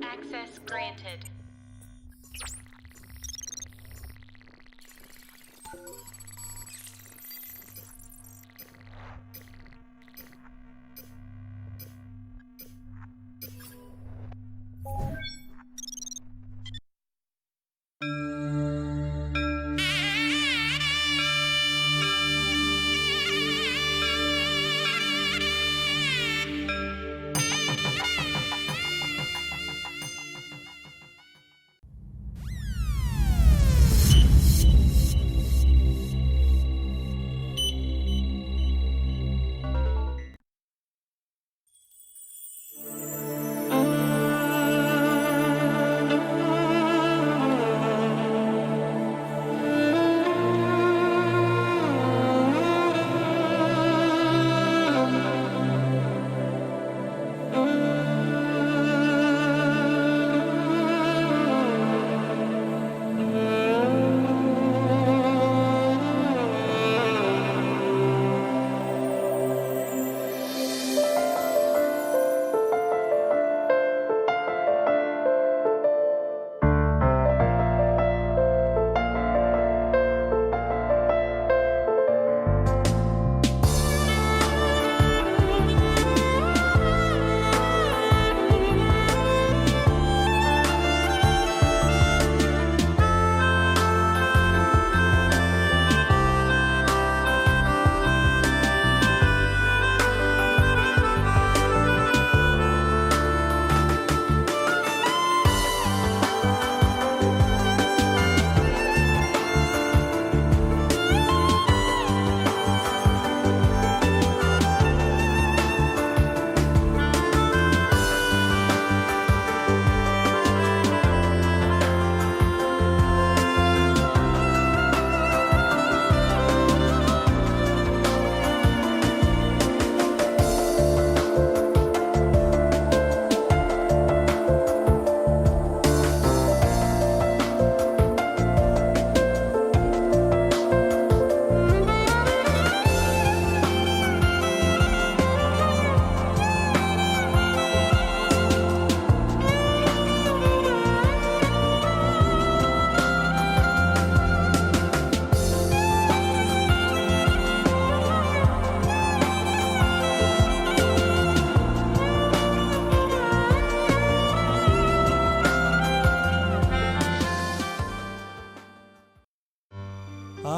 Access granted.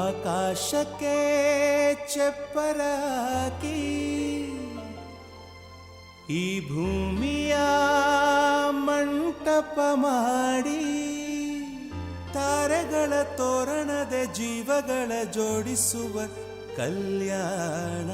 ಆಕಾಶಕ್ಕೆ ಚಪ್ಪರಾಕಿ ಈ ಭೂಮಿಯ ಮಂಟಪ ಮಾಡಿ ತಾರೆಗಳ ತೋರಣದ ಜೀವಗಳ ಜೋಡಿಸುವ ಕಲ್ಯಾಣ.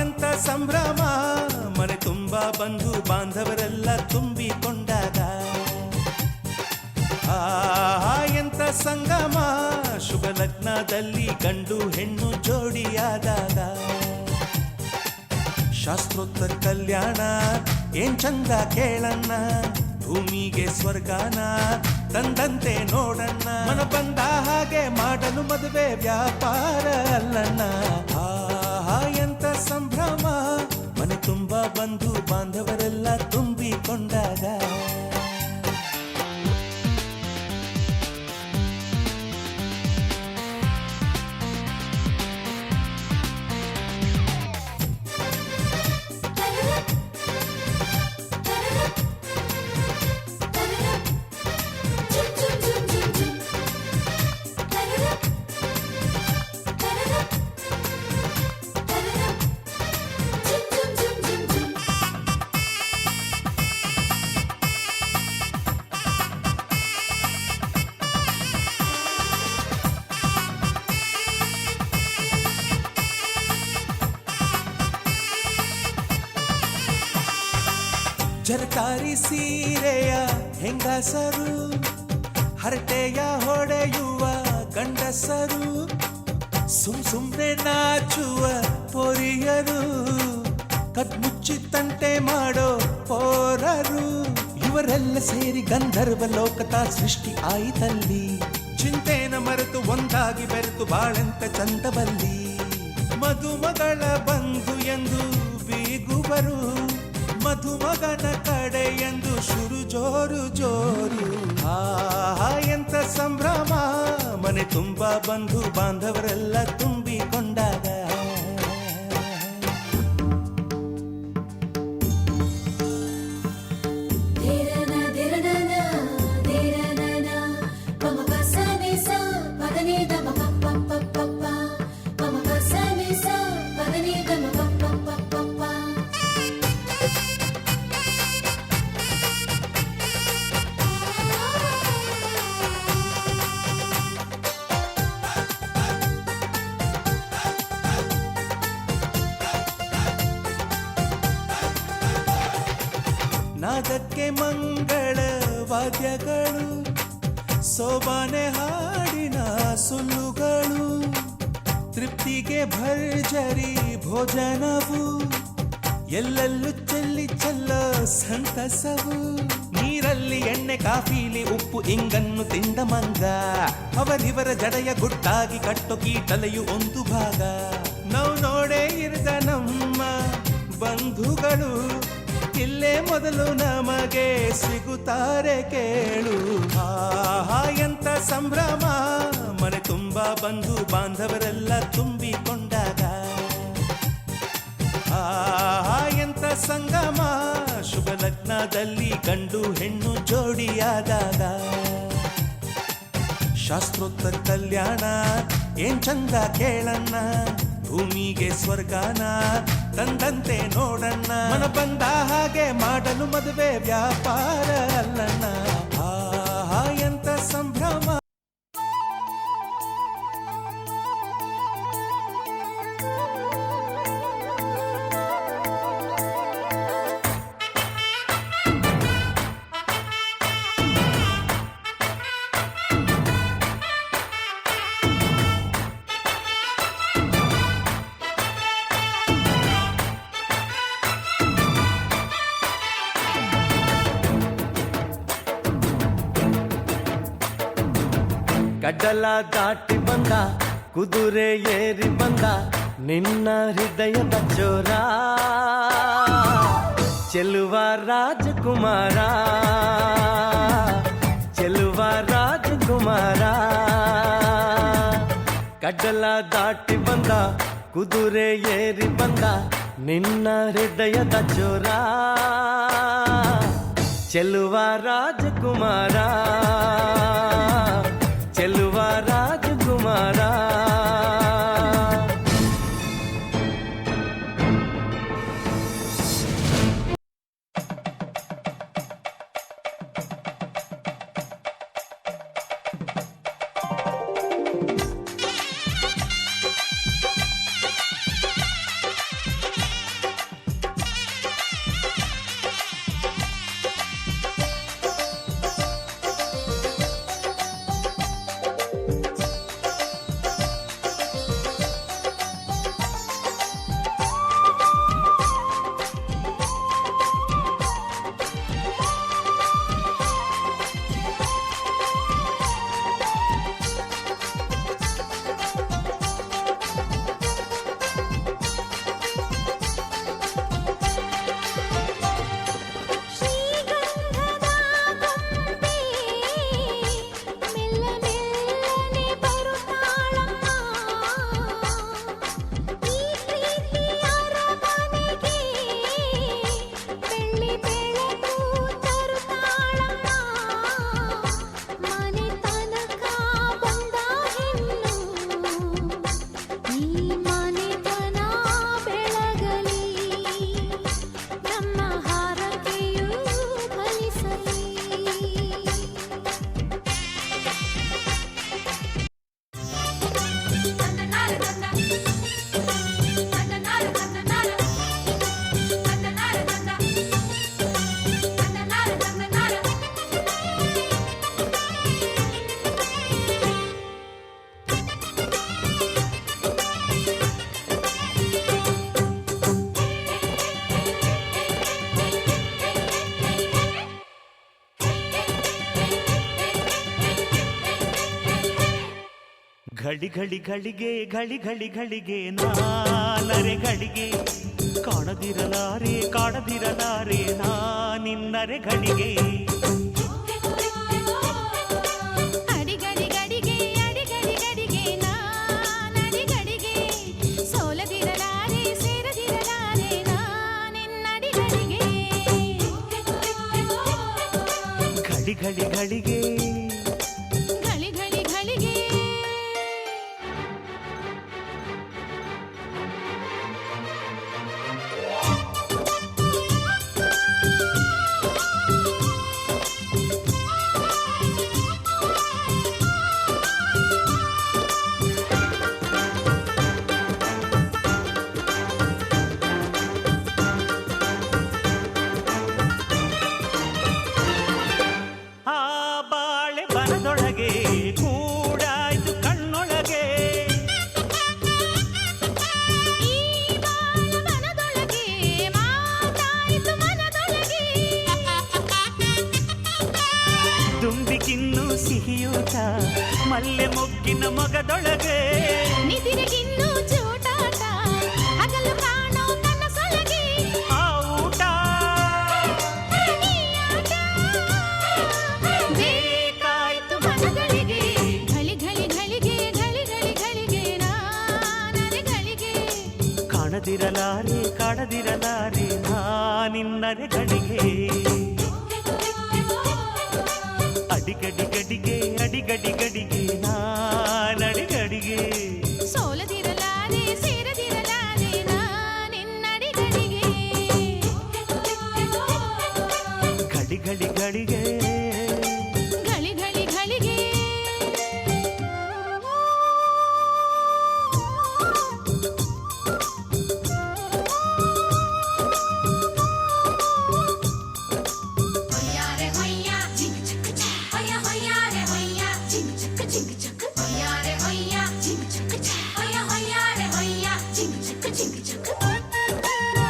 ಎಂತ ಸಂಭ್ರಮ, ಮನೆ ತುಂಬ ಬಂಧು ಬಾಂಧವರೆಲ್ಲ ತುಂಬಿಕೊಂಡಾಗ. ಎಂತ ಸಂಗಮ, ಶುಭ ಲಗ್ನದಲ್ಲಿ ಗಂಡು ಹೆಣ್ಣು ಜೋಡಿಯಾದಾಗ. ಶಾಸ್ತ್ರೋತ್ತರ ಕಲ್ಯಾಣ ಏನ್ ಚಂದ ಕೇಳಣ್ಣ, ಭೂಮಿಗೆ ಸ್ವರ್ಗಾನ ತಂದಂತೆ ನೋಡಣ್ಣ. ಮನ ಬಂದ ಹಾಗೆ ಮಾಡಲು ಮದುವೆ ವ್ಯಾಪಾರ ಅಲ್ಲಣ್ಣ. ಎಂತ ಸಂಭ್ರಮ, ಮನೆ ತುಂಬ ಬಂಧು ಬಾಂಧವರೆಲ್ಲ ತುಂಬಿಕೊಂಡಾಗ. ಜರಕಾರಿ ಸೀರೆಯ ಹೆಂಗಸರು ಹರಟೆಯ ಹೊಡೆಯುವ ಗಂಡಸರು, ಸುಮ್ನೆ ನಾಚುವ ಪೊರಿಯರು, ಕದ್ಮುಚ್ಚಿ ತಂಟೆ ಮಾಡೋ ಪೋರರು, ಇವರೆಲ್ಲ ಸೇರಿ ಗಂಧರ್ವ ಲೋಕದ ಸೃಷ್ಟಿ ಆಯಿತಲ್ಲಿ. ಚಿಂತೆನ ಮರೆತು ಒಂದಾಗಿ ಬೆರೆತು ಬಾಳೆಂತ ಚಂದವಲ್ಲಿ. ಮದುಮಗಳ ಬಂಧು ಎಂದು ಬೀಗುವರು, ಮಧುಮಗನ ಕಡೆ ಎಂದು ಶುರು ಜೋರು ಜೋರು. ಎಂತ ಸಂಭ್ರಮ, ಮನೆ ತುಂಬ ಬಂಧು ಬಾಂಧವರೆಲ್ಲ ತುಂಬಿಕೊಂಡಾಗ. ನಾದಕ್ಕೆ ಮಂಗಳ ವಾದ್ಯಗಳು, ಸೋಬಾನೆ ಹಾಡಿನ ಸುಳ್ಳುಗಳು, ತೃಪ್ತಿಗೆ ಭರ್ಜರಿ ಭೋಜನವು, ಎಲ್ಲೆಲ್ಲೂ ಚೆಲ್ಲಿ ಚೆಲ್ಲ ಸಂತಸವು. ನೀರಲ್ಲಿ ಎಣ್ಣೆ ಕಾಫಿಲಿ ಉಪ್ಪು ಇಂಗನ್ನು ತಿಂದ ಮಂಗ, ಅವರಿವರ ಜಡೆಯ ಗುಟ್ಟಾಗಿ ಕಟ್ಟು ಕೀಟಲೆಯು ಒಂದು ಭಾಗ. ನಾವು ನೋಡೇ ಇರದ ನಮ್ಮ ಬಂಧುಗಳು ಇಲ್ಲೇ ಮೊದಲು ನಮಗೆ ಸಿಗುತ್ತಾರೆ ಕೇಳು. ಎಂತ ಸಂಭ್ರಮ, ಮನೆ ತುಂಬ ಬಂಧು ಬಾಂಧವರೆಲ್ಲ ತುಂಬಿಕೊಂಡಾಗ. ಎಂತ ಸಂಗಮ, ಶುಭ ಲಗ್ನದಲ್ಲಿ ಗಂಡು ಹೆಣ್ಣು ಜೋಡಿಯಾದಾಗ. ಶಾಸ್ತ್ರೋತ್ತರ ಕಲ್ಯಾಣ ಏನ್ ಚಂದ ಕೇಳಣ್ಣ, ಭೂಮಿಗೆ ಸ್ವರ್ಗಾನ ತಂದಂತೆ ನೋಡಣ್ಣ. ಮನ ಬಂದ ಹಾಗೆ ಮಾಡಲು ಮದುವೆ ವ್ಯಾಪಾರ ಅಲ್ಲಣ್ಣ. ಎಂತ ಸಂಭ್ರಮ. ಗಡ್ಡಲ ದಾಟಿ ಬಂದ, ಕುದುರೆ ಏರಿ ಬಂದ, ನಿನ್ನ ಹೃದಯದ ಚೋರ, ಚೆಲುವ ರಾಜಕುಮಾರ, ಚೆಲುವ ರಾಜಕುಮಾರ. ಗಡ್ಡಲ ದಾಟಿ ಬಂದ, ಕುದುರೆ ಏರಿ ಬಂದ, ನಿನ್ನ ಹೃದಯದ ಚೋರ, ಚೆಲುವ ರಾಜಕುಮಾರ, ಚೆಲುವ ರಾಜಕುಮಾರ. ಘಳಿ ಘಳಿ ಘಳಿಗೆ ಘಳಿ ಘಳಿ ಘಳಿಗೆ ನಾನರೆ ಘಳಿಗೆ ಕಾಣದಿರಲಾರೆ ಕಾಣದಿರಲಾರೆ ನಾನಿನ್ನರೆ ಘಳಿಗೆ ಅಡಿಗಡಿ ಗಡಿಗೆ ಅಡಿಗಡಿ ಗಡಿಗೆ ನಾನಡಿ ಗಡಿಗೆ ಸೋಲದಿರಲಾರೆ ಸೇರದಿರಲಾರೆ ನಾನಿನ್ನಡಿ ಗಡಿಗೆ ಘಳಿ ಘಳಿ ಘಳಿಗೆ ಘಳಿ ಘಳಿ ಘಳಿಗೆ ಆ ಬಾಳೆ ಬನದೊಳಗೆ ಕೂಡಾಯ್ತು ಕಣ್ಣೊಳಗೆ ಈ ಬಾಳವನದೊಳಗೆ ಮಾತಾಯಿತು ಮನದೊಳಗೆ ದುಂಬಿಗಿನ್ನು ಸಿಹಿಯೂಟ ಮಲ್ಲೆ ಮೊಗ್ಗಿನ ಮೊಗದೊಳಗೆ ನಿದಿರೆಗಿನ್ನೂ ಚೂಟಾಟ ಹಗಲು ಕಾಣೋ ಕನಸೊಳಗೆ ಆ ಊಟ ಈ ಆಟ ಬೇಕಾಯ್ತು ಮನಗಳಿಗೆ ಘಳಿ ಘಳಿ ಘಳಿಗೆ ಘಳಿ ಘಳಿ ಘಳಿಗೆ ನಾನರೆ ಘಳಿಗೆ ಕಾಣದಿರಲಾರೆ ಕಾಣದಿರಲಾರೆ ನಾನಿನ್ನರೆ ಘಳಿಗೆ ಅಡಿಗಡಿ ಗಡಿಗೆ ಅಡಿಗಡಿ ಗಡಿಗೆ ನಾನಡಿ ಗಡಿಗೆ ಸೋಲದಿರಲಾರೆ ಸೇರದಿರಲಾರೆ ನಾನಿನ್ನಡಿ ಗಡಿಗೆ ಘಳಿ ಘಳಿ ಘಳಿಗೆ ಘಳಿ ಘಳಿ ಘಳಿಗೆ Hoyare hoya, ching chak chak. Hoya hoyare hoya, ching chak chak. Hoyare hoya, ching chak chak. Hoya hoyare hoya, ching chak chak.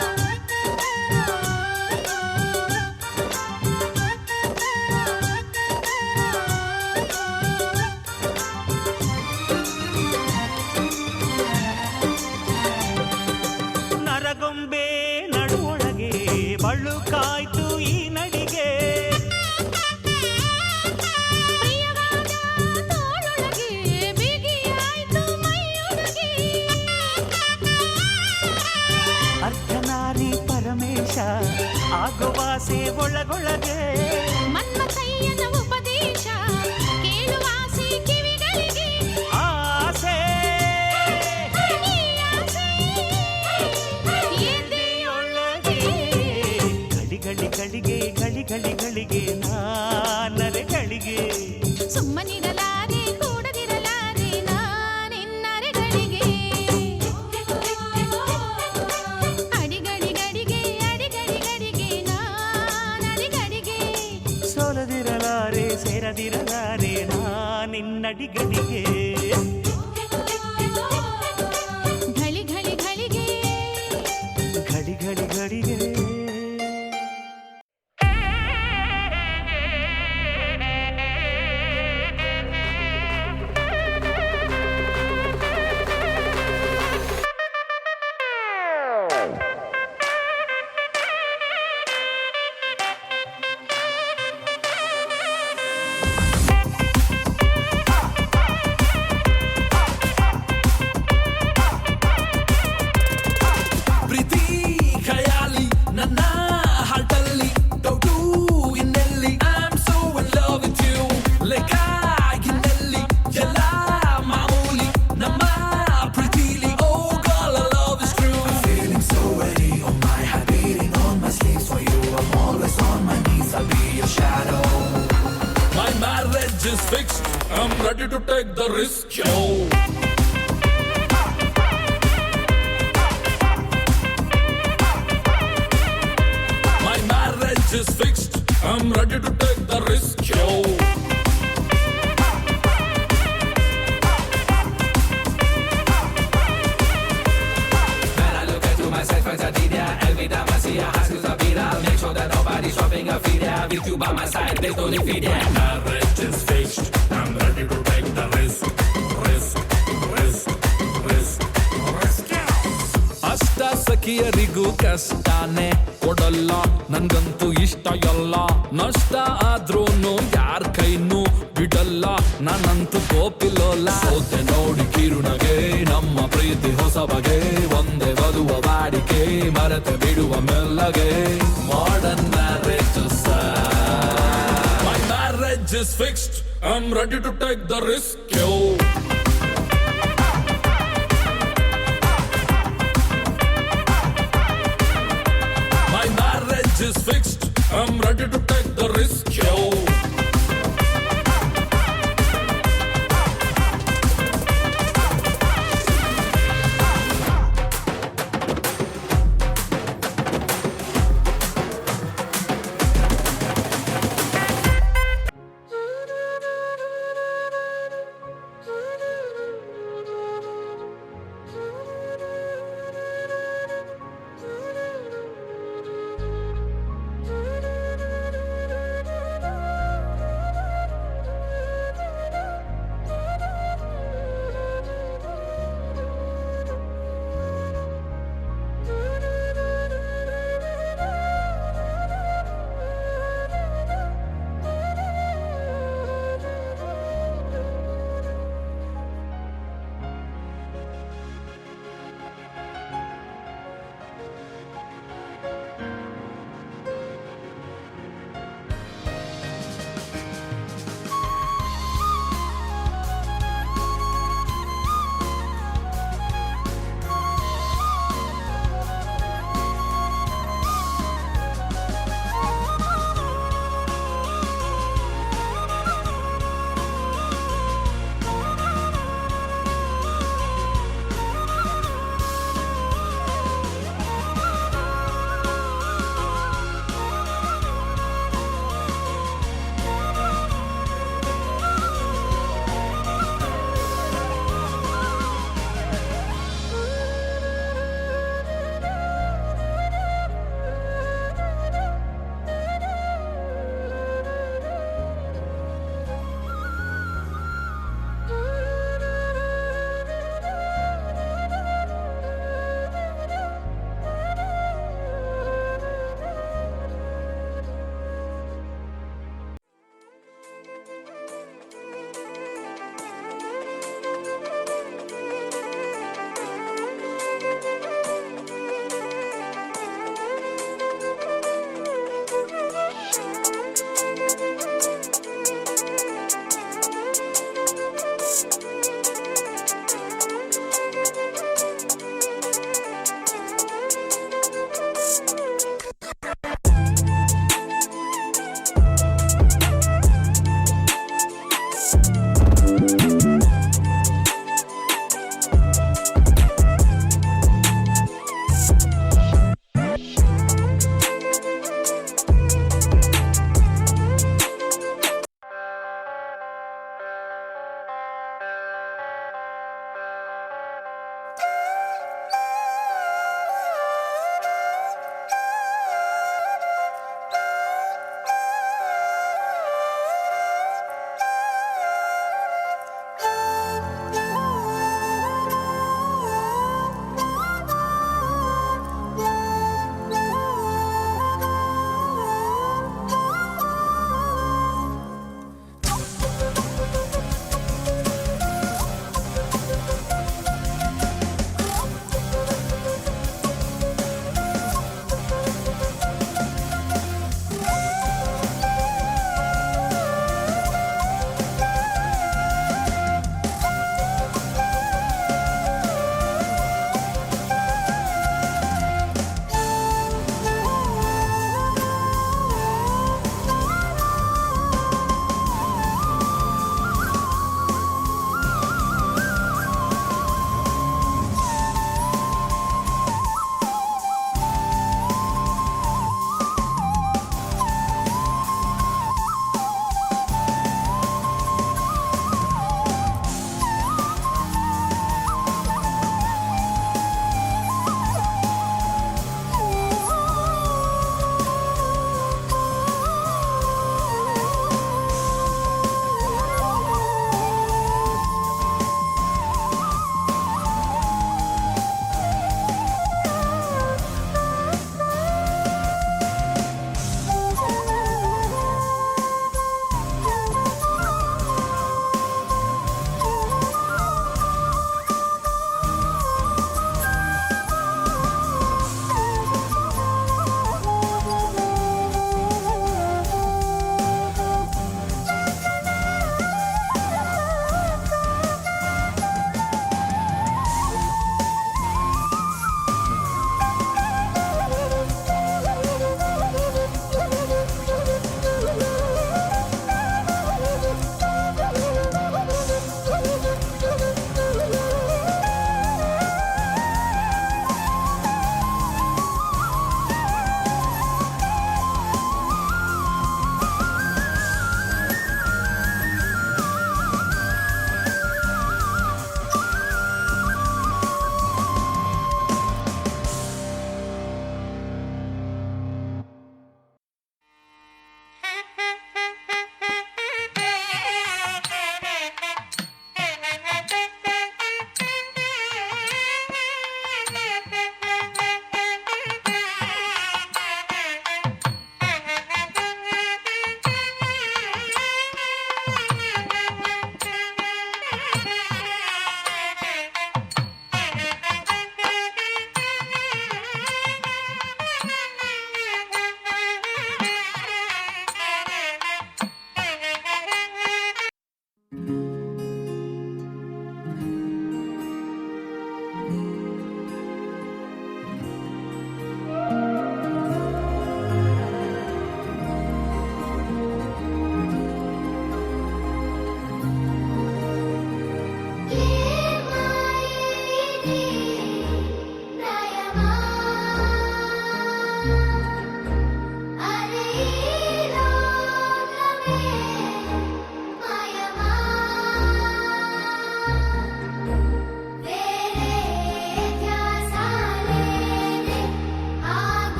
ನರಗೊಂಬೆ ನಡುವೊಳಗೆ ಬಳುಕಾಯ್ತು ಈ ನಡಿಗೆ ಪ್ರಿಯವಾದ ತೋಳೊಳಗೆ ಬಿಗಿಯಾಯ್ತು ಮೈಯೊಳಗೆ ಅರ್ಧನಾರಿ ಪರಮೇಶ ಆಗುವಾಸೆ ಒಳಗೊಳಗೆ ಮನ್ಮಥಯ್ಯನ ಉಪದೇಶ ಕೇಳುವಾಸೆ ಕಿವಿಗಳಿಗೆ ಆಸೆ ಈ ಆಸೆ ಎದೆಯೊಳಗೆ ಘಳಿ ಘಳಿ ಘಳಿಗೆ ಘಳಿ ಘಳಿ ಘಳಿಗೆ ನಾನರೆ ಘಳಿಗೆ ಸುಮ್ಮನಿರಲಾರೆ ಕೂಡದಿರಲಾರೆ ನಾನಿನ್ನರೆ ಘಳಿಗೆ ಅಡಿಗಡಿ ಗಡಿಗೆ ಅಡಿಗಡಿ ಗಡಿಗೆ ನಾನಡಿ ಗಡಿಗೆ ಸೋಲದಿರಲಾರೆ ಸೇರದಿರಲಾರೆ ನಾನಿನ್ನಡಿ ಗಡಿಗೆ ಘಳಿ ಘಳಿ ಘಳಿಗೆ ಘಳಿ ಘಳಿ ಘಳಿಗೆ ಪ್ರೀತಿ ಖಯಾಲಿ ನನ್ನ ಹಾಟಲ್ಲಿ ಡೌಟು ಇನ್ನೆಲ್ಲಿ I'm so in love with you ಲೆಕ್ಕ ಇನ್ನೆಲ್ಲಿ ಎಲ್ಲ ಮಾಮೂಲಿ ನಮ್ಮ ಪ್ರೀತಿಲಿ Oh girl I love is true I'm feeling so ready on my heart beating on my sleeves for you I'm always on my knees I'll be your shadow My marriage is fixed I'm ready to take the risk yo My marriage is fixed. I'm ready to take the risk, yo. When I look into myself as a Didia, Elvida Masia, Haskell's a vida. I'll make sure that nobody's shopping a feed. With you by my side, there's only feed. My marriage is fixed. I'm ready to take the risk, risk, ಕಷ್ಟನೇ ಕೊಡಲ್ಲ ನನ್ಗಂತೂ ಇಷ್ಟ ಎಲ್ಲ ನಷ್ಟ ಆದ್ರೂನು ಯಾರ್ ಕೈನೂ ಬಿಡಲ್ಲ ನಾನಂತೂ ಗೋಪಿಲೋಲ ಸೋತೆ ನೋಡಿ ಕಿರುನಗೆ ನಮ್ಮ ಪ್ರೀತಿ ಹೊಸ ಬಗೆ ಒಂದೇ ಬದುವ ವಾಡಿಕೆ ಮರೆತೆ ಬಿಡುವ ಮೆಲ್ಲಗೆ modern marriage My marriage is fixed I'm ready to take the risk yo My marriage is fixed I'm ready to take the risk yo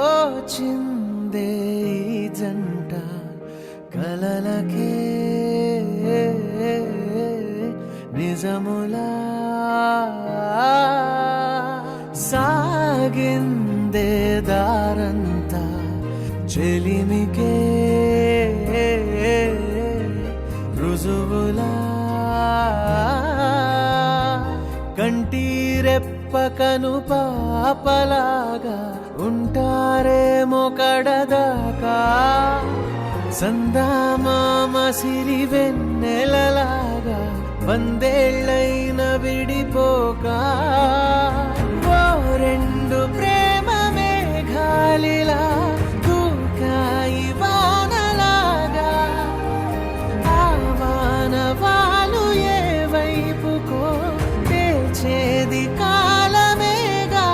దోచిందే ఈ జంట కలలకే నిజములా సాగిందే దారంతా చెలిమికే రుజువులా కంటిరెప్పకను పాపలాగా ఉంటారేమో కడదాకా సందామామ సిరి వెన్నెలలాగా వందేళ్ళైన విడిపోక ఓ రెండు ప్రేమ మేఘాలిలా దూకాయి వానలాగా ఆ వానవాలు ఏ వైపుకో తెచేది కాలమేగా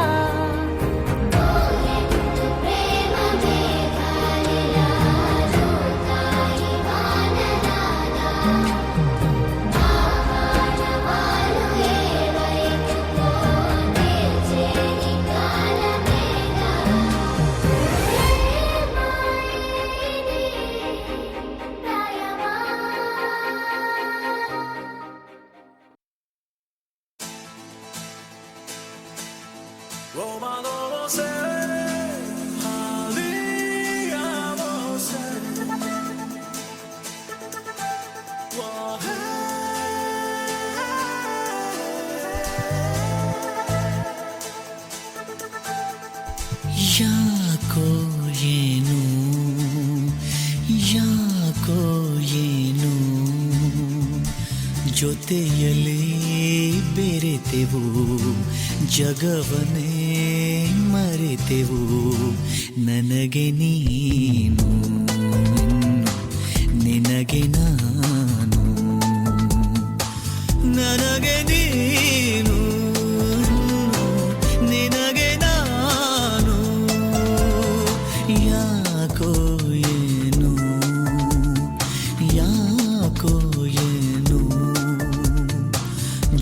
ಯಾಕೋ ಏನು ಯಾಕೋ ಏನು ಜೊತೆಯಲ್ಲೇ ಬೆರೆತೆವು ಜಗವನ್ನೇ ಮರೆತೆವು ನನಗೆ ನನಗೆ ನೀನು ನಿನಗೆ ನಾನು ನನಗೆ ನೀನು ನಿನಗೆ ನಾನು ಯಾಕೋ ಏನು ಯಾಕೋ ಏನು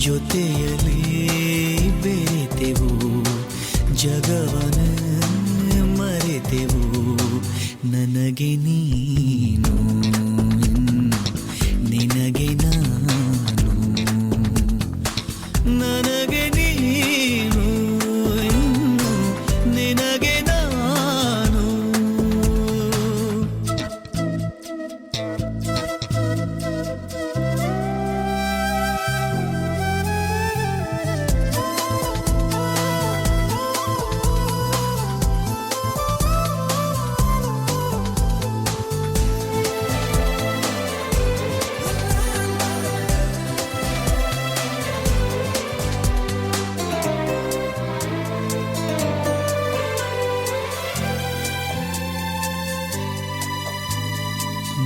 ಜೊತೆಯಲ್ಲಿ ಬೆರೆತೆವು ಜಗವನ ಮರೆತೆವು ನನಗೆ ನೀನು ನಿನಗೆ ನಾನು ನನಗೆ ನೀನು ನಿನಗೆ ನಾನು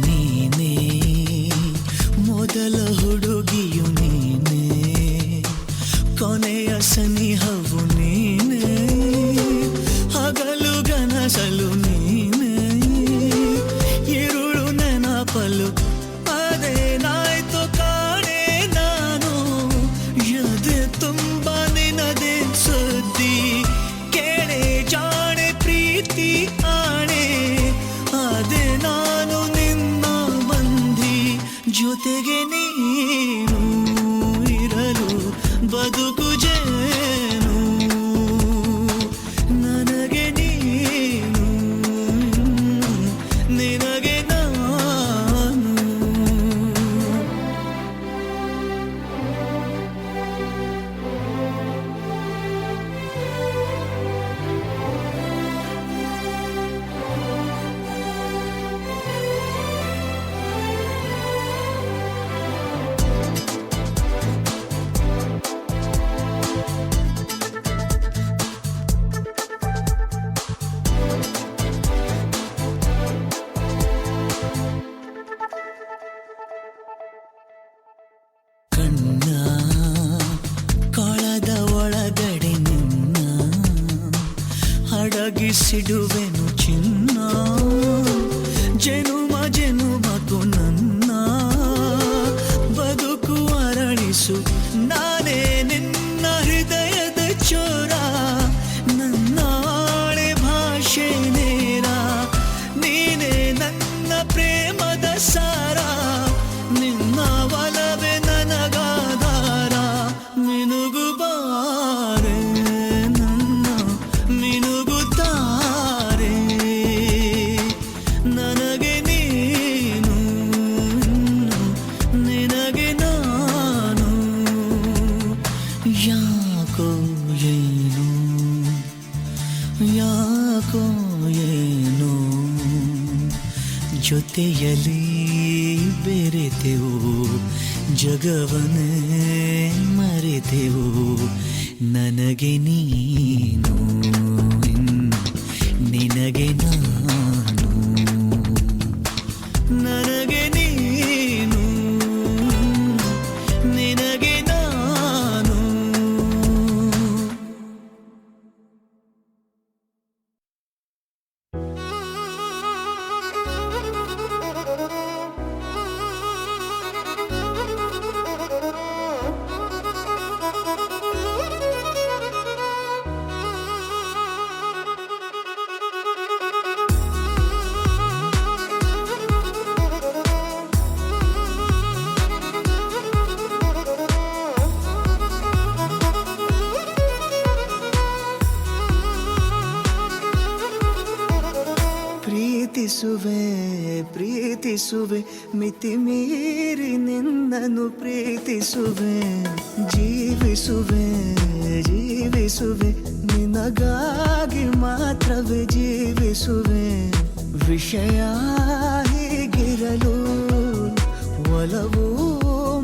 ನೀನೇ ಮೊದಲ ಹುಡುಗಿಯು ನೀನೇ ಕೊನೆಯ ಸನಿಹವು ನೀನೇ ಹಗಲು ಗನಸಲು ನೀನೇ ಇರುಳು ನೆನಪಲು ಅದೇನಾಯ್ತು ಕಾಣೆ ನಾನು ಎದೆ ತುಂಬ ನಿನದೆ ಸುದ್ದಿ ಕೇಳೆ ಜಾಣೆ ಪ್ರೀತಿ ಆಣೆ ಅದೇ ನಾನು ನಿನ್ನ ಬಂದಿ ಜೊತೆಗೆ ನೀನು ಇರಲು ಬದುಕು ಜೇನು ನನಗೆ ನೀನು ನಿನಗೆ ನಾನು ಕಣ್ಣ ಕೊಳದ ಒಳಗಡೆ ನಿನ್ನ ಅಡಗಿಸಿಡುವೆನು ಚಿನ್ನ ಜನುಮ ಜನುಮಕು ನನ್ನ ಬದುಕು ಅರಳಿಸು ನಾನೇ ನಿನ್ನ ಹೃದಯದ ಚೋರ ನನ್ನ ಆಳೆ ಭಾಷೆ ನೇರ ನೀನೇ ನನ್ನ ಪ್ರೇಮದ ಸಾರ ನಿನ್ನ ಒಲವೇ ನನಗಾಧಾರ ಮಿನುಗು ಬಾರೆ ನನ್ನ ಮಿನುಗುತ್ತಾರೆ ನನಗೆ ನೀನು ನಿನಗೆ ನಾನು ಯಾಕೋ ಏನು ಯಾಕೋ ಏನು ಜೊತೆಯಲ್ಲಿ ಬೆರೆತೆವು ಜಗವನ್ನೇ ಮರೆತೆವು ನನಗೆ ನೀನು ನಿನಗೆ ನಾನು ನನಗೆ ನೀನು ನಿನಗೆ ನಾನು ಪ್ರೀತಿಸುವೆ ಪ್ರೀತಿಸುವೆ ಮಿತಿ ಮೀರಿ ನಿನ್ನನ್ನು ಪ್ರೀತಿಸುವೆ ಜೀವಿಸುವೆ ಜೀವಿಸುವೆ ನಿನಗಾಗಿ ಮಾತ್ರವೇ ಜೀವಿಸುವೆ ವಿಷಯ ಹೀಗಿರಲು ಒಲವು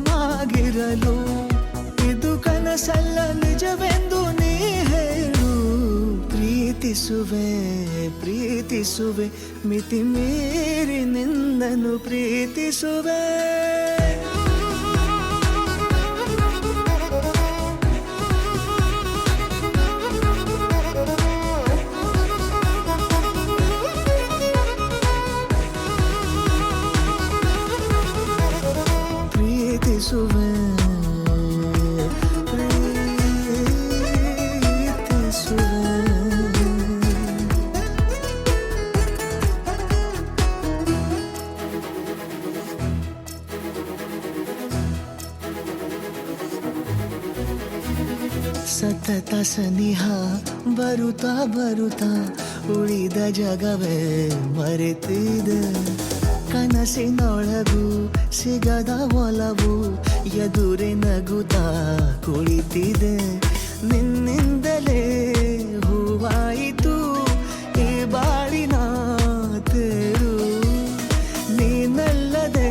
ಮಾಗಿರಲು ಇದು ಕನಸಲ್ಲ ನಿಜವೆಂದು ನೀ ಹೇಳು ಪ್ರೀತಿ ಪ್ರೀತಿಸುವೆ ಪ್ರೀತಿಸುವೆ ಮಿತಿ ಮೀರಿ ನಿನ್ನನ್ನು ಪ್ರೀತಿಸುವೆ ಪ್ರೀತಿಸುವೆ ಸತತ ಸನಿಹ ಬರುತ್ತಾ ಬರುತ್ತಾ ಉಳಿದ ಜಗವೇ ಮರೆತಿದೆ ಕನಸಿನೊಳಗೂ ಸಿಗದ ಒಲವು ಎದುರೆ ನಗುತ್ತಾ ಕುಳಿತಿದೆ ನಿನ್ನಿಂದಲೇ ಹೂವಾಯಿತು ಈ ಬಾಳಿನ ತೇರು ನೀನಲ್ಲದೆ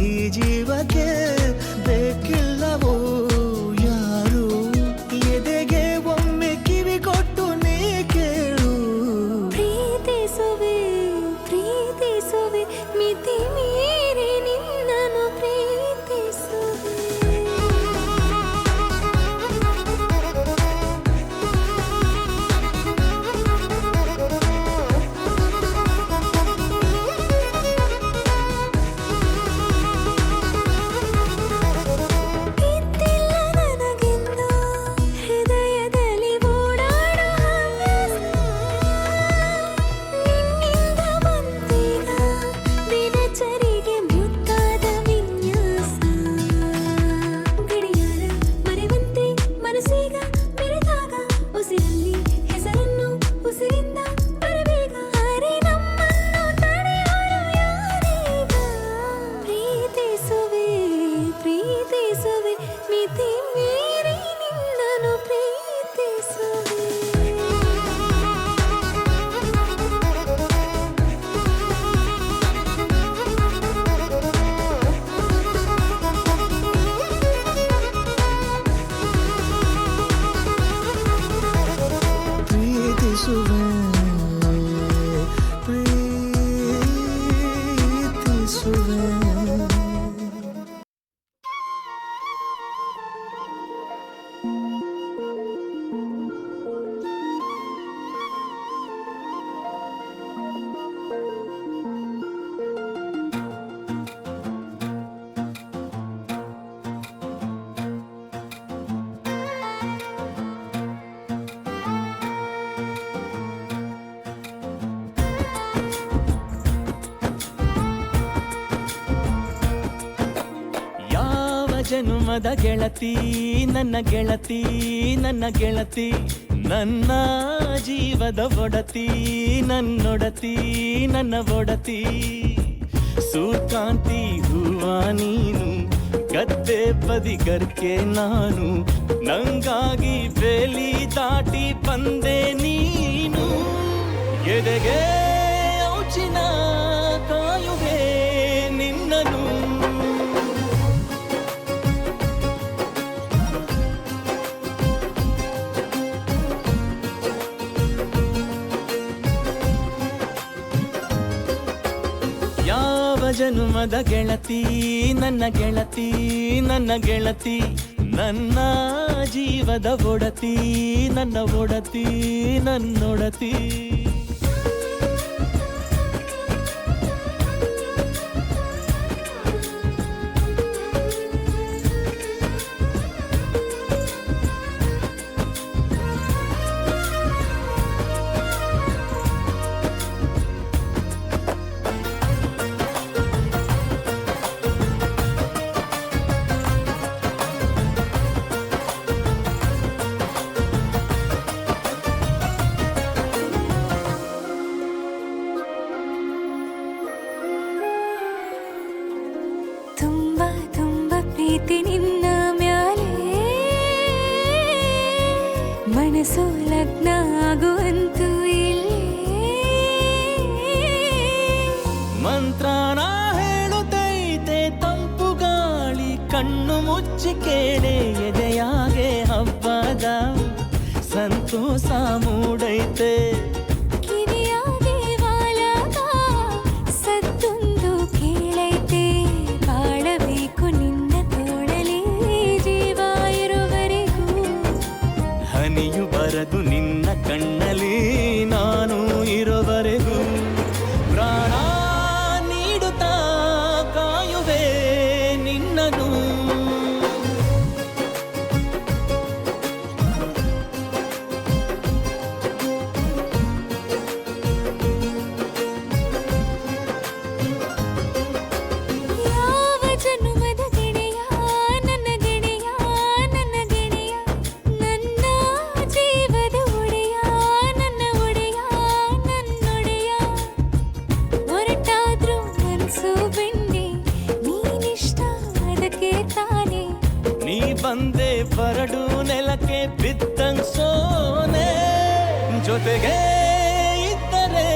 ಈ ಜೀವಕ್ಕೆ ಬೇಕಿಲ್ಲವೋ ಯಾರು ಎದೆಗೆ ಒಮ್ಮೆ ಕಿವಿ ಕೊಟ್ಟು ನೀ ಕೇಳು ಪ್ರೀತಿಸುವೆ ಪ್ರೀತಿಸುವೆ ಮಿತಿ ಮೀರಿ ನಿನ್ನನ್ನು ಪ್ರೀತಿಸುವೆ ಇದ್ದಿಲ್ಲ ನನಗೆಂದು ಹೃದಯದಲ್ಲಿ ಓಡಾಡೋ ಹವ್ಯಾಸ ನಿನ್ನಿಂದ ಬಂದೀಗ ದಿನಚರಿಗೆ ಮುತ್ತಾದ ವಿನ್ಯಾಸ ಗಡಿಯಾರ ಮರೆವಂತೆ ಮನಸ್ಸೀಗ ಬೆರೆತಾಗ ಉಸಿರಲ್ಲಿ ಹೆಸರನ್ನು ಉಸಿರಿಂದ ಬರಬೇಗ ಅರೆ ನಮ್ಮನ್ನು ತಡೆಯೋರು ಯಾರೀಗ ಪ್ರೀತಿಸುವೆ ಪ್ರೀತಿಸುವೆ ಮಿತಿ ಮೀರಿ ನಿನ್ನನ್ನು ಪ್ರೀತಿಸುವೆ ಪ್ರೀತಿಸುವೆ ಪ್ರೀತಿಸುವೆ ಯಾವ ಜನುಮದ ಗೆಳತಿ ನನ್ನ ಗೆಳತಿ ನನ್ನ ಗೆಳತಿ ನನ್ನ ಜೀವದ ಒಡತಿ ನನ್ನೊಡತಿ ನನ್ನ ಒಡತಿ ಸೂರ್ಕಾಂತಿ ಹೂವ ನೀನು ಗದ್ದೆ ಬದಿಗರ್ಕೆ ನಾನು ನಂಗಾಗಿ ಬೇಲಿ ದಾಟಿ ಬಂದೆ ನೀನು ಎದೆಗೆ ಔಚಿನ ಕಾಯುವೆ ನಿನ್ನನು ಯಾವ ಜನುಮದ ಗೆಳತಿ ನನ್ನ ಗೆಳತಿ ನನ್ನ ಗೆಳತಿ ನನ್ನ ಜೀವದ ಒಡತಿ ನನ್ನ ಒಡತಿ ನನ್ನೊಡತಿ ತುಂಬಾ ತುಂಬಾ ಪ್ರೀತಿ ನಿನ್ನ ಮ್ಯಾಲೆ ಮನಸ್ಸು ಲಗ್ನ ಆಗುವಂತೂ ಇಲ್ಲೇ ಮಂತ್ರನ ಹೇಳುತ್ತೈತೆ ತಂಪು ಗಾಳಿ ಕಣ್ಣು ಮುಚ್ಚಿ ಕೇಳೆ ಎದೆಯಾಗೆ ಹಬ್ಬದ ಸಂತೋಷ ಮೂಡೈತೆ ಹೇಳುತ್ತೆ. ಕಿವಿಯಾಗೆ ವಾಲಾಗ ಸತ್ತೊಂದು ಕೇಳೈತೆ. ಬಾಳಬೇಕು ನಿನ್ನ ತೋಳಲಿ ಜೀವ ಇರುವರೆಗೂ. ಹನಿಯು ಬರದು ನಿನ್ನ ಕಣ್ಣಲ್ಲಿ ನಾನು ಇರೋವರೆಗೂ. ಪ್ರಾಣ ನೀಡುತ್ತಾ ಕಾಯುವೆ ನಿನ್ನನು. ಯಾವ ಜನುಮದ ಗೆಳೆಯ ನನ್ನ ಗೆಳೆಯ ನನ್ನ ಗೆಳೆಯ. ನನ್ನ ಜೀವದ ಒಡೆಯ ನನ್ನ ಒಡೆಯ ನನ್ನೊಡೆಯ. ಹೊರಟಾದ್ರೂ ಮನಸ್ಸು ಬೆಂಡೆ ನೀನಿಷ್ಟ ಅದಕ್ಕೆ ತಾನೇ. ನೀ ಬಂದೆ ಬರಡು ನೆಲಕ್ಕೆ ಬಿದ್ದಂಗ್ ಸೋನೆ. ಜೊತೆಗೆ ಇದ್ದರೆ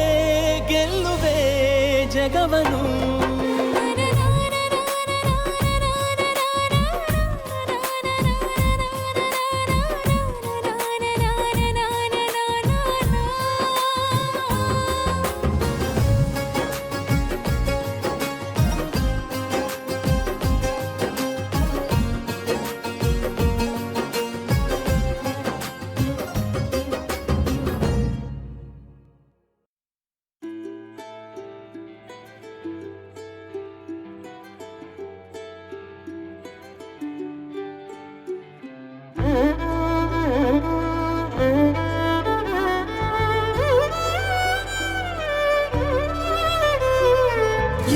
ಗೆಲ್ಲುವೆ ಜಗವನು.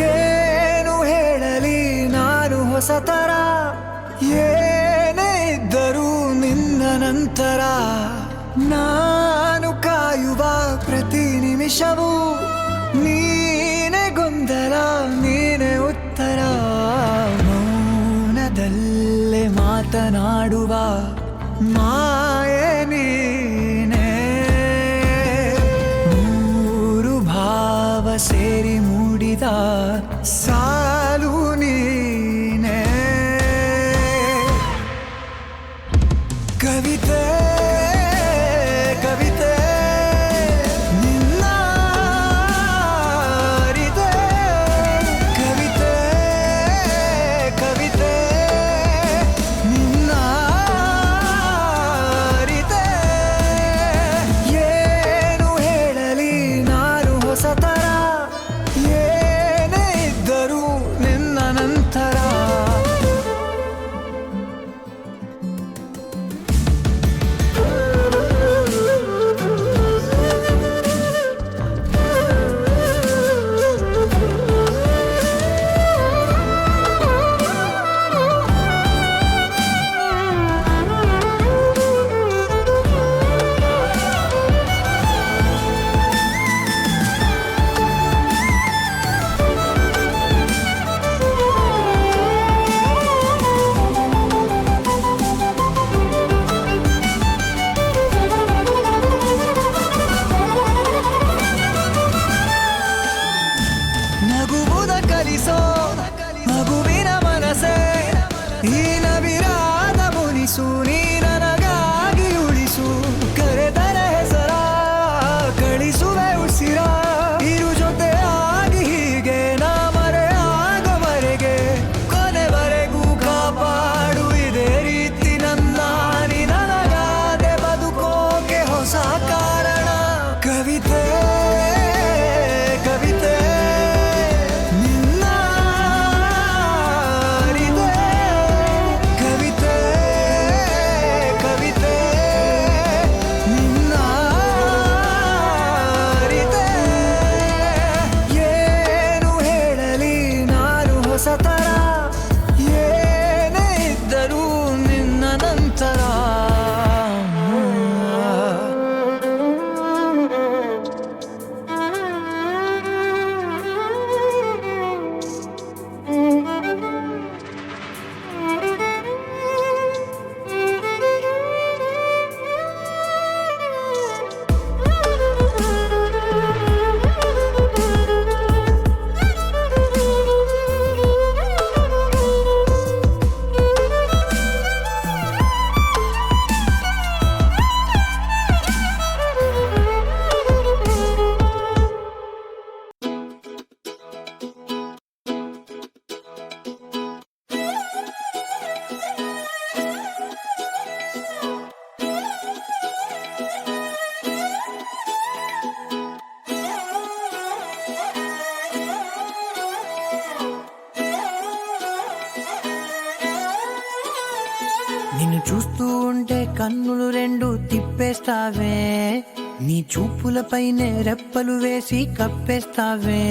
ಏನು ಹೇಳಲಿ ನಾನು ಹೊಸತರ, ಏನೇ ಇದ್ದರೂ ನಿನ್ನ ನಂತರ. ನಾನು ಕಾಯುವ ಪ್ರತಿ ನಿಮಿಷವೂ ನೀನೇ ಗೊಂದಲ ನೀನೇ ಉತ್ತರ. ಮೌನದಲ್ಲೇ ಮಾತನಾಡುವ ಮಾಯೆ ನೀನೇ. ಮೂರು ಭಾವ ಸೇರಿ ಮೂಡಿದ ಸಾಲು ನೀನೇ. ಕವಿತೆ ಕವಿತೆ ನಿನ್ನ ಅರಿತೆ. ಕವಿತೆ ಕವಿತೆ ನಿನ್ನ ಅರಿತೆ. ಏನು ಹೇಳಲಿ ನಾನು ಹೊಸತರ, ಏನೇ ಇದ್ದರೂ ನಿನ್ನ ನಂತರ. చూస్తూ ఉంటే కన్నులు రెండు తిప్పేస్తావే, నీ చూపులపైనే రెప్పలు వేసి కప్పేస్తావే.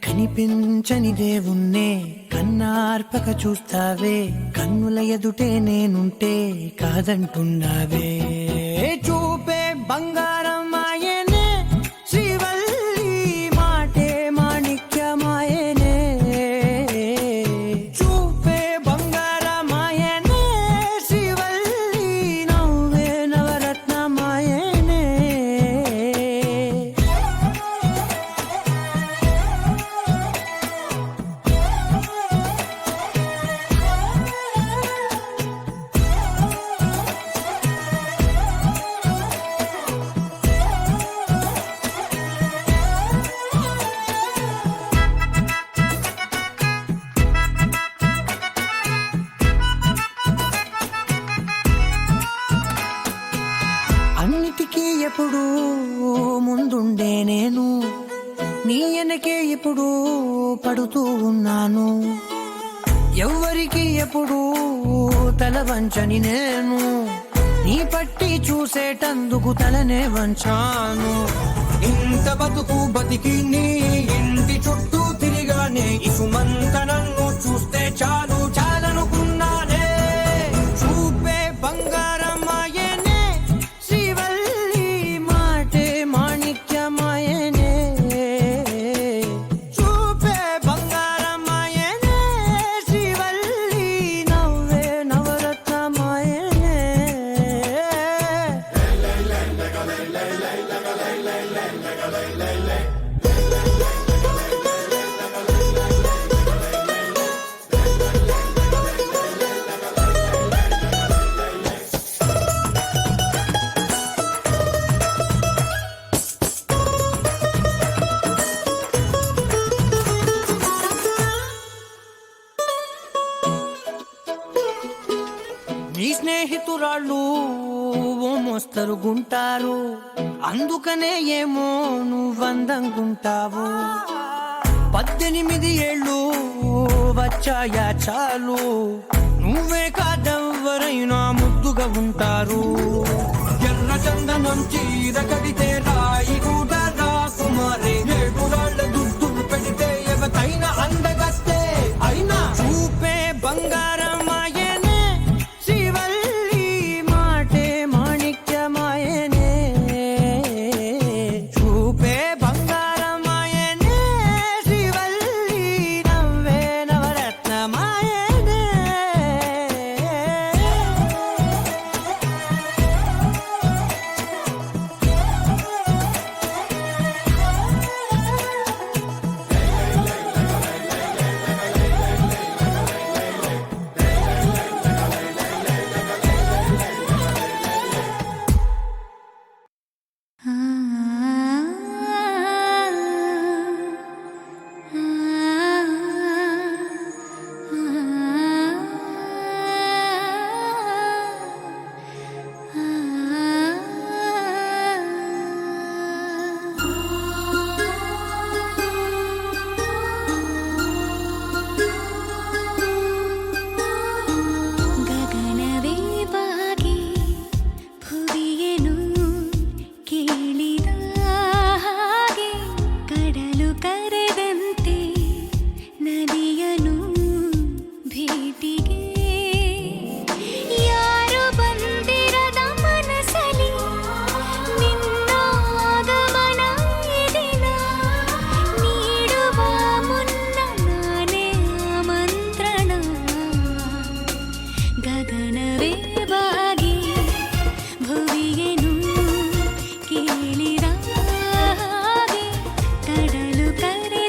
కనిపించని దేవుణ్ణే కన్నార్పక చూస్తావే, కన్నుల ఎదుటే నేనుంటే కాదంటున్నావే. చూపే బంగారం ఆయనే శ్రీవల్లి, మాటే మాణిక్యమాయనే. చూపే బంగారం ఆయనే శ్రీవల్లి, నవ్వే నవరత్నమాయనే. అన్నిటికీ ఎప్పుడు ముందుండే నేను, నీ వెనకే ఎప్పుడు పడుతూ ఉన్నాను. ఎవ్వరికి ఎప్పుడు తల వంచని నేను, నీ పట్టి చూసేటందుకు తలనే వంచాను. ఇంత బతుకు బతికి నీ ఇంటి చుట్టూ తిరిగానే, ఇసుమంత నన్ను చూస్తే చాలు చాలనుకున్నానే. చూపే బంగారం ఆయనే శ్రీవల్లి, మాటే మాణిక్యమాయనే. చూపే బంగారం ఆయనే శ్రీవల్లి, నవ్వే నవరత్నమాయనే. నీ స్నేహితురాళ్ళు ఓ మోస్తరుగుంటారు, అందుకనే ఏమో నువ్వందంగుంటావు. 18 ఏళ్ళు వచ్చాయా చాలు, నువ్వే కాదెవ్వరైనా ముద్దుగా ఉంటారు. ఎర్ర చందనం చీర కడితే రాయి కూడా రాకుమారే, 7 రాళ్ళ దుద్దులు పెడితే ఎవతైనా అందగస్తే. అయినా చూపే బంగారం ఆయనే శ్రీవల్లి, మాటే మాణిక్యమాయనే. చూపే బంగారం ఆయనే శ్రీవల్లి, నవ్వే నవరత్నమాయనే. ಕಡಲು ಕರೆ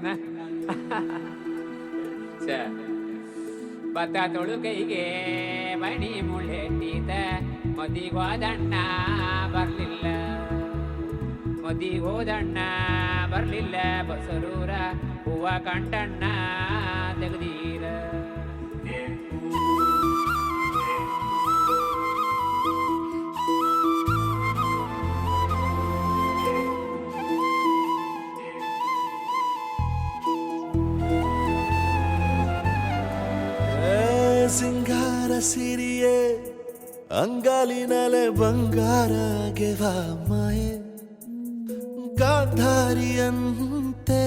ಪುನಃ ಭತ್ತ ತೊಳುಕೈಗೆ ಮಣಿ ಮುಳ್ಳೆಟ್ಟಿದ ಮದಿಗೋದಣ್ಣ ಬರ್ಲಿಲ್ಲ ಮದಿಗೋದಣ್ಣ ಬರ್ಲಿಲ್ಲ ಬಸರೂರ ಹೂವ ಕಂಟಣ್ಣ ತೆಗ್ದೀರ ಸಿಂಗಾರ ಸಿರಿಯೇ ಅಂಗಾಲಿನಲೆ ಬಂಗಾರ ಗೆವ ಮಾಯೆ ಗಾಂಧಾರಿಯಂತೆ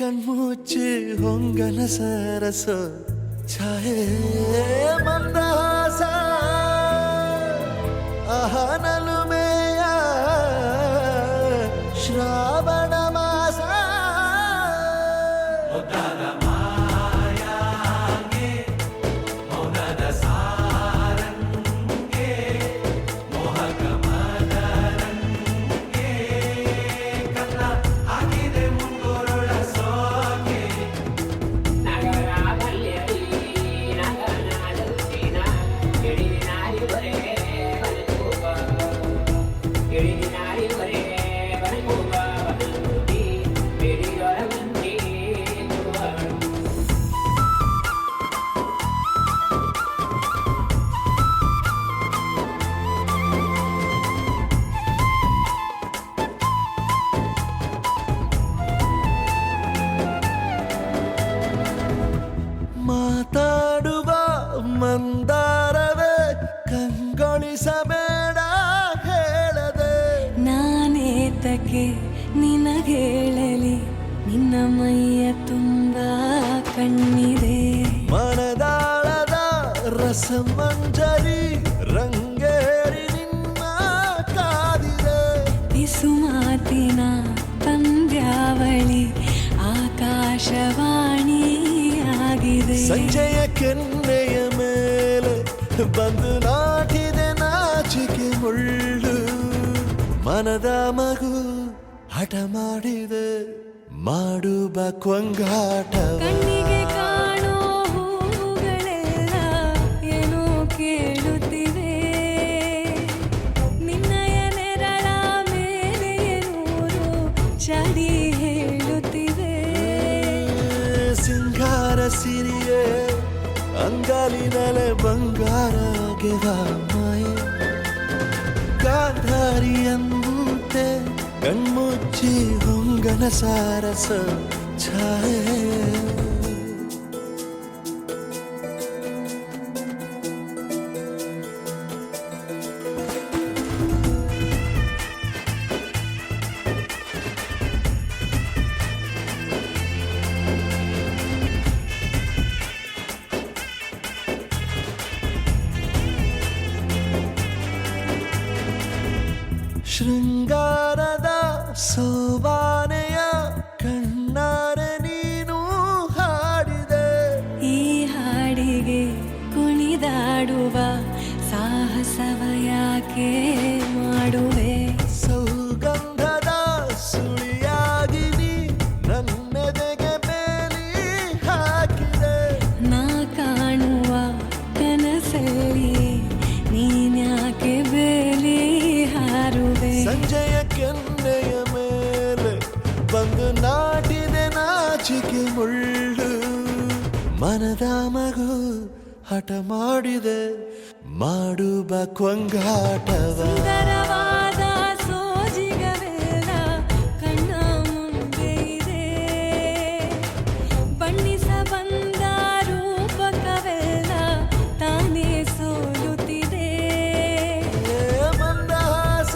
ಕಣ್ಮುಚ್ಚಿ ಹೊಂಗನ ಸರಸ ಛಾಯೆ ಮಂದಹಾಸ ಅಹನಲು ಮೇಯ ಶ್ರಾವಣ ಮಾಸ ಮಾತಾಡುವ ಮಂದಾರವೇ ಕಂಗೊಳಿಸಬೇಡ ಹೇಳದೆ ನಾನೇತಕ್ಕೆ ನಿನಗೇಳಲಿ ನಿನ್ನ ಮೈಯ ತುಂಬ ಕಣ್ಣಿದೆ ಮನದಾಳದ ರಸಮಂಜರಿ ರಂಗೇರಿ ನಿನ್ನ ಕಾದಿದೆ ಪಿಸುಮಾತಿನ ಪಂದ್ಯಾವಳಿ ಆಕಾಶವಾಣಿಯಾಗಿದೆ ಸಂಜೆಯ ಕೆನ್ನೆಯ ಮೇಲೆ ಬಂದು ನಾಟಿದೆ ನಾಚಿಕೆ ಮುಳ್ಳು ಮನದ ಮಗು ಹಠ ಮಾಡಿದೆ ಮಾಡುವ ಕೊಂಗಾಟವ ಕಣ್ಣಿಗೆ ಕಾಣೋ ಹೂಗಳೆಲ್ಲ ಏನೋ ಕೇಳುತ್ತಿವೆ ನಿನ್ನಯ ನೆರಳ ಮೇಲೆ ನೂರು ಚಡಿ ಹೇಳುತ್ತಿವೆ ಸಿಂಗಾರ ಸಿರಿಯೇ ಅಂಗಾಲಿನಲೆ ಬಂಗಾರ ಗೆವ ಮಾಯೆ ಗಾಂಧಾರಿಯಂತೆ ಕಣ್ಮುಚ್ಚಿ ಹೊಂಗನ ಸಾರಸ ಛಾಯೆ ಶೃಂಗಾರದ ಸೋಬಾನೆಯ ಕಣ್ಣಾರೆ ನೀನು ಹಾಡಿದೆ ಈ ಹಾಡಿಗೆ ಕುಣಿದಾಡುವ ಸಾಹಸವ ಯಾಕೆ ಮಾಡುವೆ ಸೌಗಂಧದ ಸುಳಿಯಾಗಿ ನೀ ನನ್ನೆದೆಗೆ ಬೇಲಿ ಹಾಕಿದೆ ನಾ ಕಾಣುವ ಕನಸಲ್ಲಿ ನೀನ್ಯಾಕೆ ಬೇಲಿ ಹಾರುವೆ ಸಂಜೆಯ ಕೆನ್ನೆಯ ಮೇಲೆ ಬಂದು ನಾಟಿದೆ ನಾಚಿಕೆ ಮುಳ್ಳು ಮನದ ಮಗು ಹಠ ಮಾಡಿದೆ ಮಾಡುವ ಕೊಂಗಾಟವ ಸುಂದರವಾದ ಸೋಜಿಗವೆಲ್ಲ ಕಣ್ಣ ಮುಂದೆ ಇದೆ ಬಣ್ಣಿಸ ಬಂದ ರೂಪಕವೆಲ್ಲ ತಾನೇ ಸೋಲುತ್ತಿದೆ ಮಂದಹಾಸ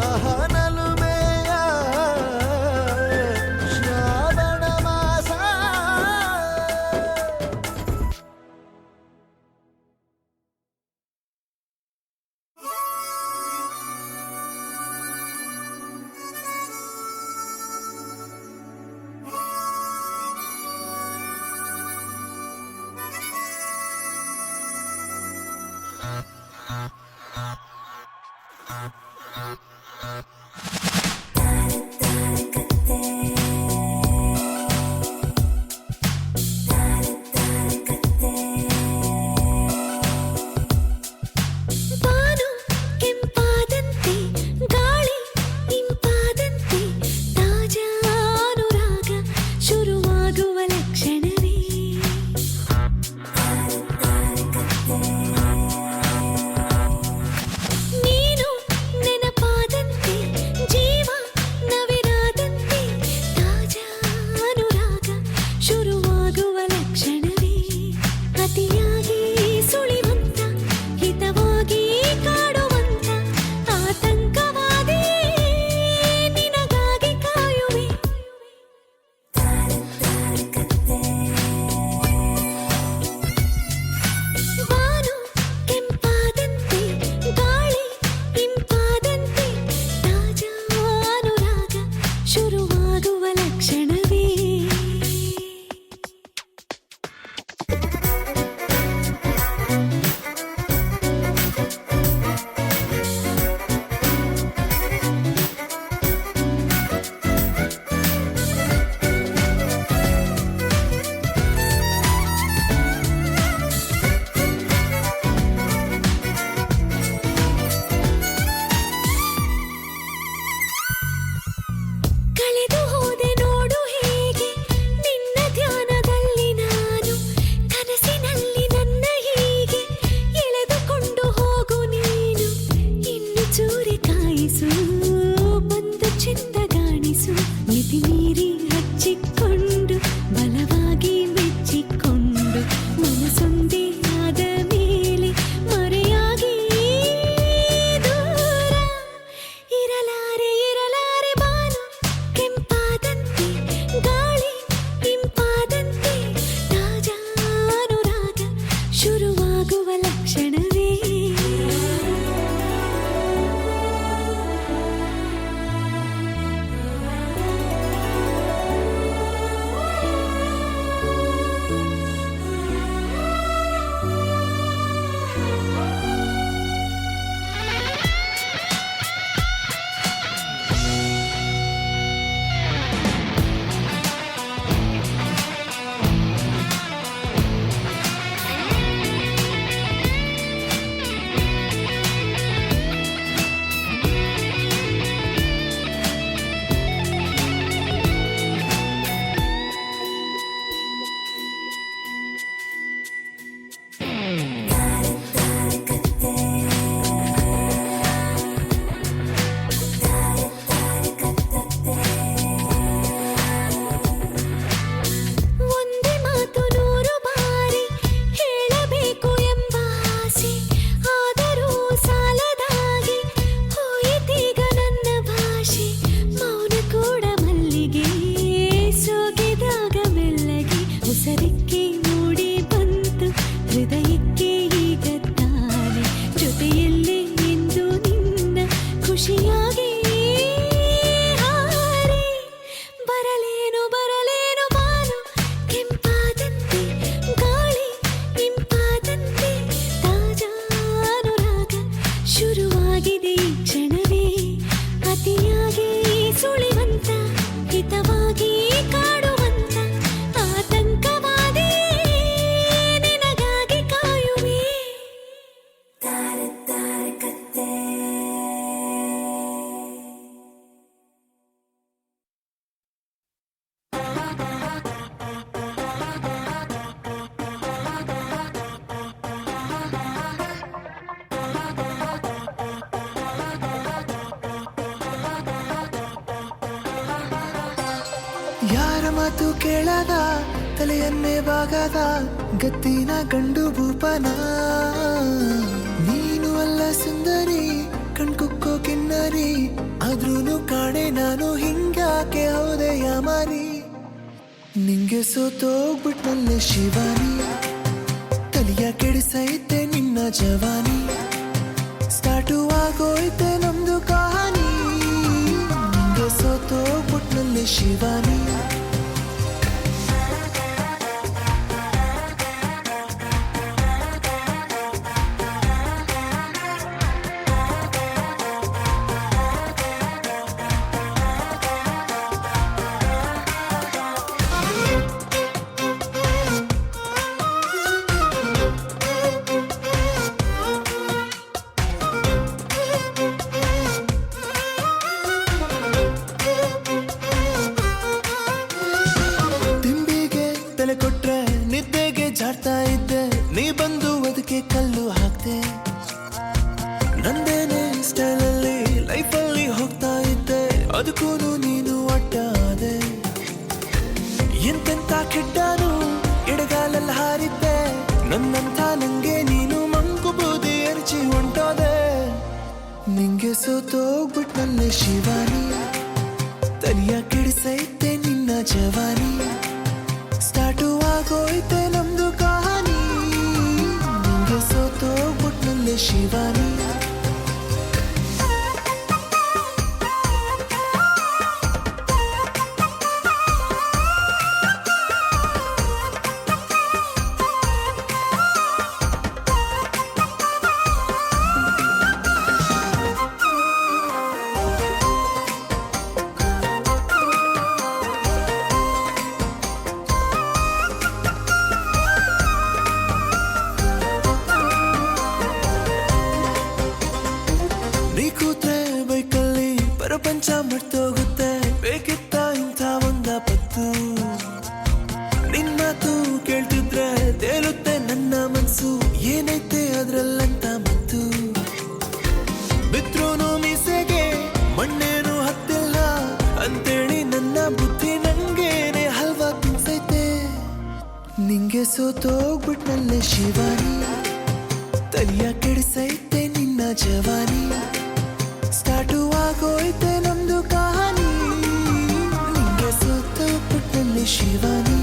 ಅಹನಲು ಮೇಯ ಶ್ರಾವಣ ಮಾಸ ಮಾತು ಕೇಳದ ತಲೆಯನ್ನೇ ಬಾಗದ ಗತ್ತಿನ ಗಂಡು ಭೂಪನ ನೀನು ಅಲ್ಲ ಸುಂದರಿ ಕಣ್ಕುಕ್ಕೋ ಕಿನ್ನರಿ ಆದ್ರೂನು ಕಾಣೆ ನಾನು ಹಿಂಗಾಕೆ ಹೌದೆಯ ಮಾರಿ ನಿಂಗೆ ಸೋತೋಗ್ಬಿಟ್ನಲ್ಲೇ ಶಿವಾನಿ ತಲಿಯ ಕೆಡಿಸೈತೆ ನಿನ್ನ ಜವಾನಿ ಸ್ಟಾರ್ಟು ಆಗೋಯ್ತೆ ನಮ್ದು ಕಹಾನಿ ನಿಂಗೆ ಸೋತೋಗ್ಬಿಟ್ನಲ್ಲೇ ಶಿವಾನಿ ಕೊಟ್ರೆ ನಿದ್ದೆಗೆ ಜಾಡ್ತಾ ಇದ್ದೆ ನೀ ಬಂದು ಅದಕ್ಕೆ ಕಲ್ಲು ಹಾಕ್ತೆ ನಂದೇನೆ ಸ್ಟೈಲಲ್ಲಿ ಲೈಫಲ್ಲಿ ಹೋಗ್ತಾ ಇದ್ದೆ ಅದಕ್ಕೂ ನೀನು ಅಡ್ಡಾದೆ ಎಂತೆಂತ ಕೆಡ್ಡಾನು ಎಡಗಾಲಲ್ಲಿ ಹಾರಿದ್ದೆ ನನ್ನಂಥ ನಂಗೆ ನೀನು ಮಂಕು ಬೂದಿ ಎರಚಿ ಹೊಂಟೋದೆ ನಿಂಗೆ ಸೋತೋಗ್ಬಿಟ್ನಲ್ಲೇ ಶಿವಾನಿ ತಲಿಯ ಕೆಡಿಸೈತೆ ನಿನ್ನ ಜವಾನಿ ಸ್ಟಾರ್ಟು ಆಗೋಯ್ತೆ ನಮ್ದು ಕಹಾನಿ ನಿಂಗೆ ಸೋತೋಗ್ಬಿಟ್ನಲ್ಲೇ ಶಿವಾನಿ ಪ್ರಪಂಚ ಮರ್ತೋಗುತ್ತೆ ಬೇಕಿತ್ತ ಇಂಥ ಒಂದ ಪತ್ತು ನಿನ್ ಮಾತು ಕೇಳ್ತಿದ್ರೆ ತೇಲುತ್ತೆ ನನ್ನ ಮನ್ಸು ಏನೈತೆ ಅದ್ರಲ್ಲಂತ ಮತ್ತು ಬಿದ್ರೂನು ಮೀಸೆಗೆ ಮಣ್ಣೇನು ಹತ್ತಿಲ್ಲ ಅಂತೇಳಿ ನನ್ನ ಬುದ್ಧಿ ನಂಗೇನೆ ಹಲ್ವಾ ತಿನ್ಸೈತೆ ನಿಂಗೆ ಸೋತೋಗ್ಬಿಟ್ನಲ್ಲೇ ಶಿವಾನಿ ತಲಿಯ ಕೆಡಿಸೈತೆ ನಿನ್ನ ಜವಾನಿ ಸ್ಟಾರ್ಟು ಆಗೋಯ್ತೆ ನಮ್ದು ಕಹಾನಿ ನಿಂಗೆ ಸೋತೋಗ್ಬಿಟ್ನಲ್ಲೇ ಶಿವಾನಿ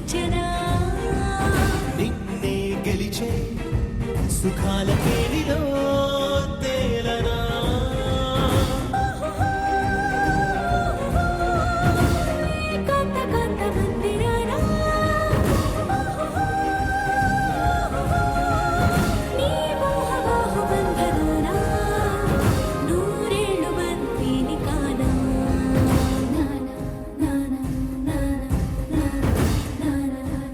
కాంచనా నిన్నే గెలిచే సుఖాల కేరిలో తేలనా కొంత కొంత మందిరానా నీ మోహ బాహుబంధనానా నూరేళ్ళు బంతిని కానా నానా నానా నానా నానా నానా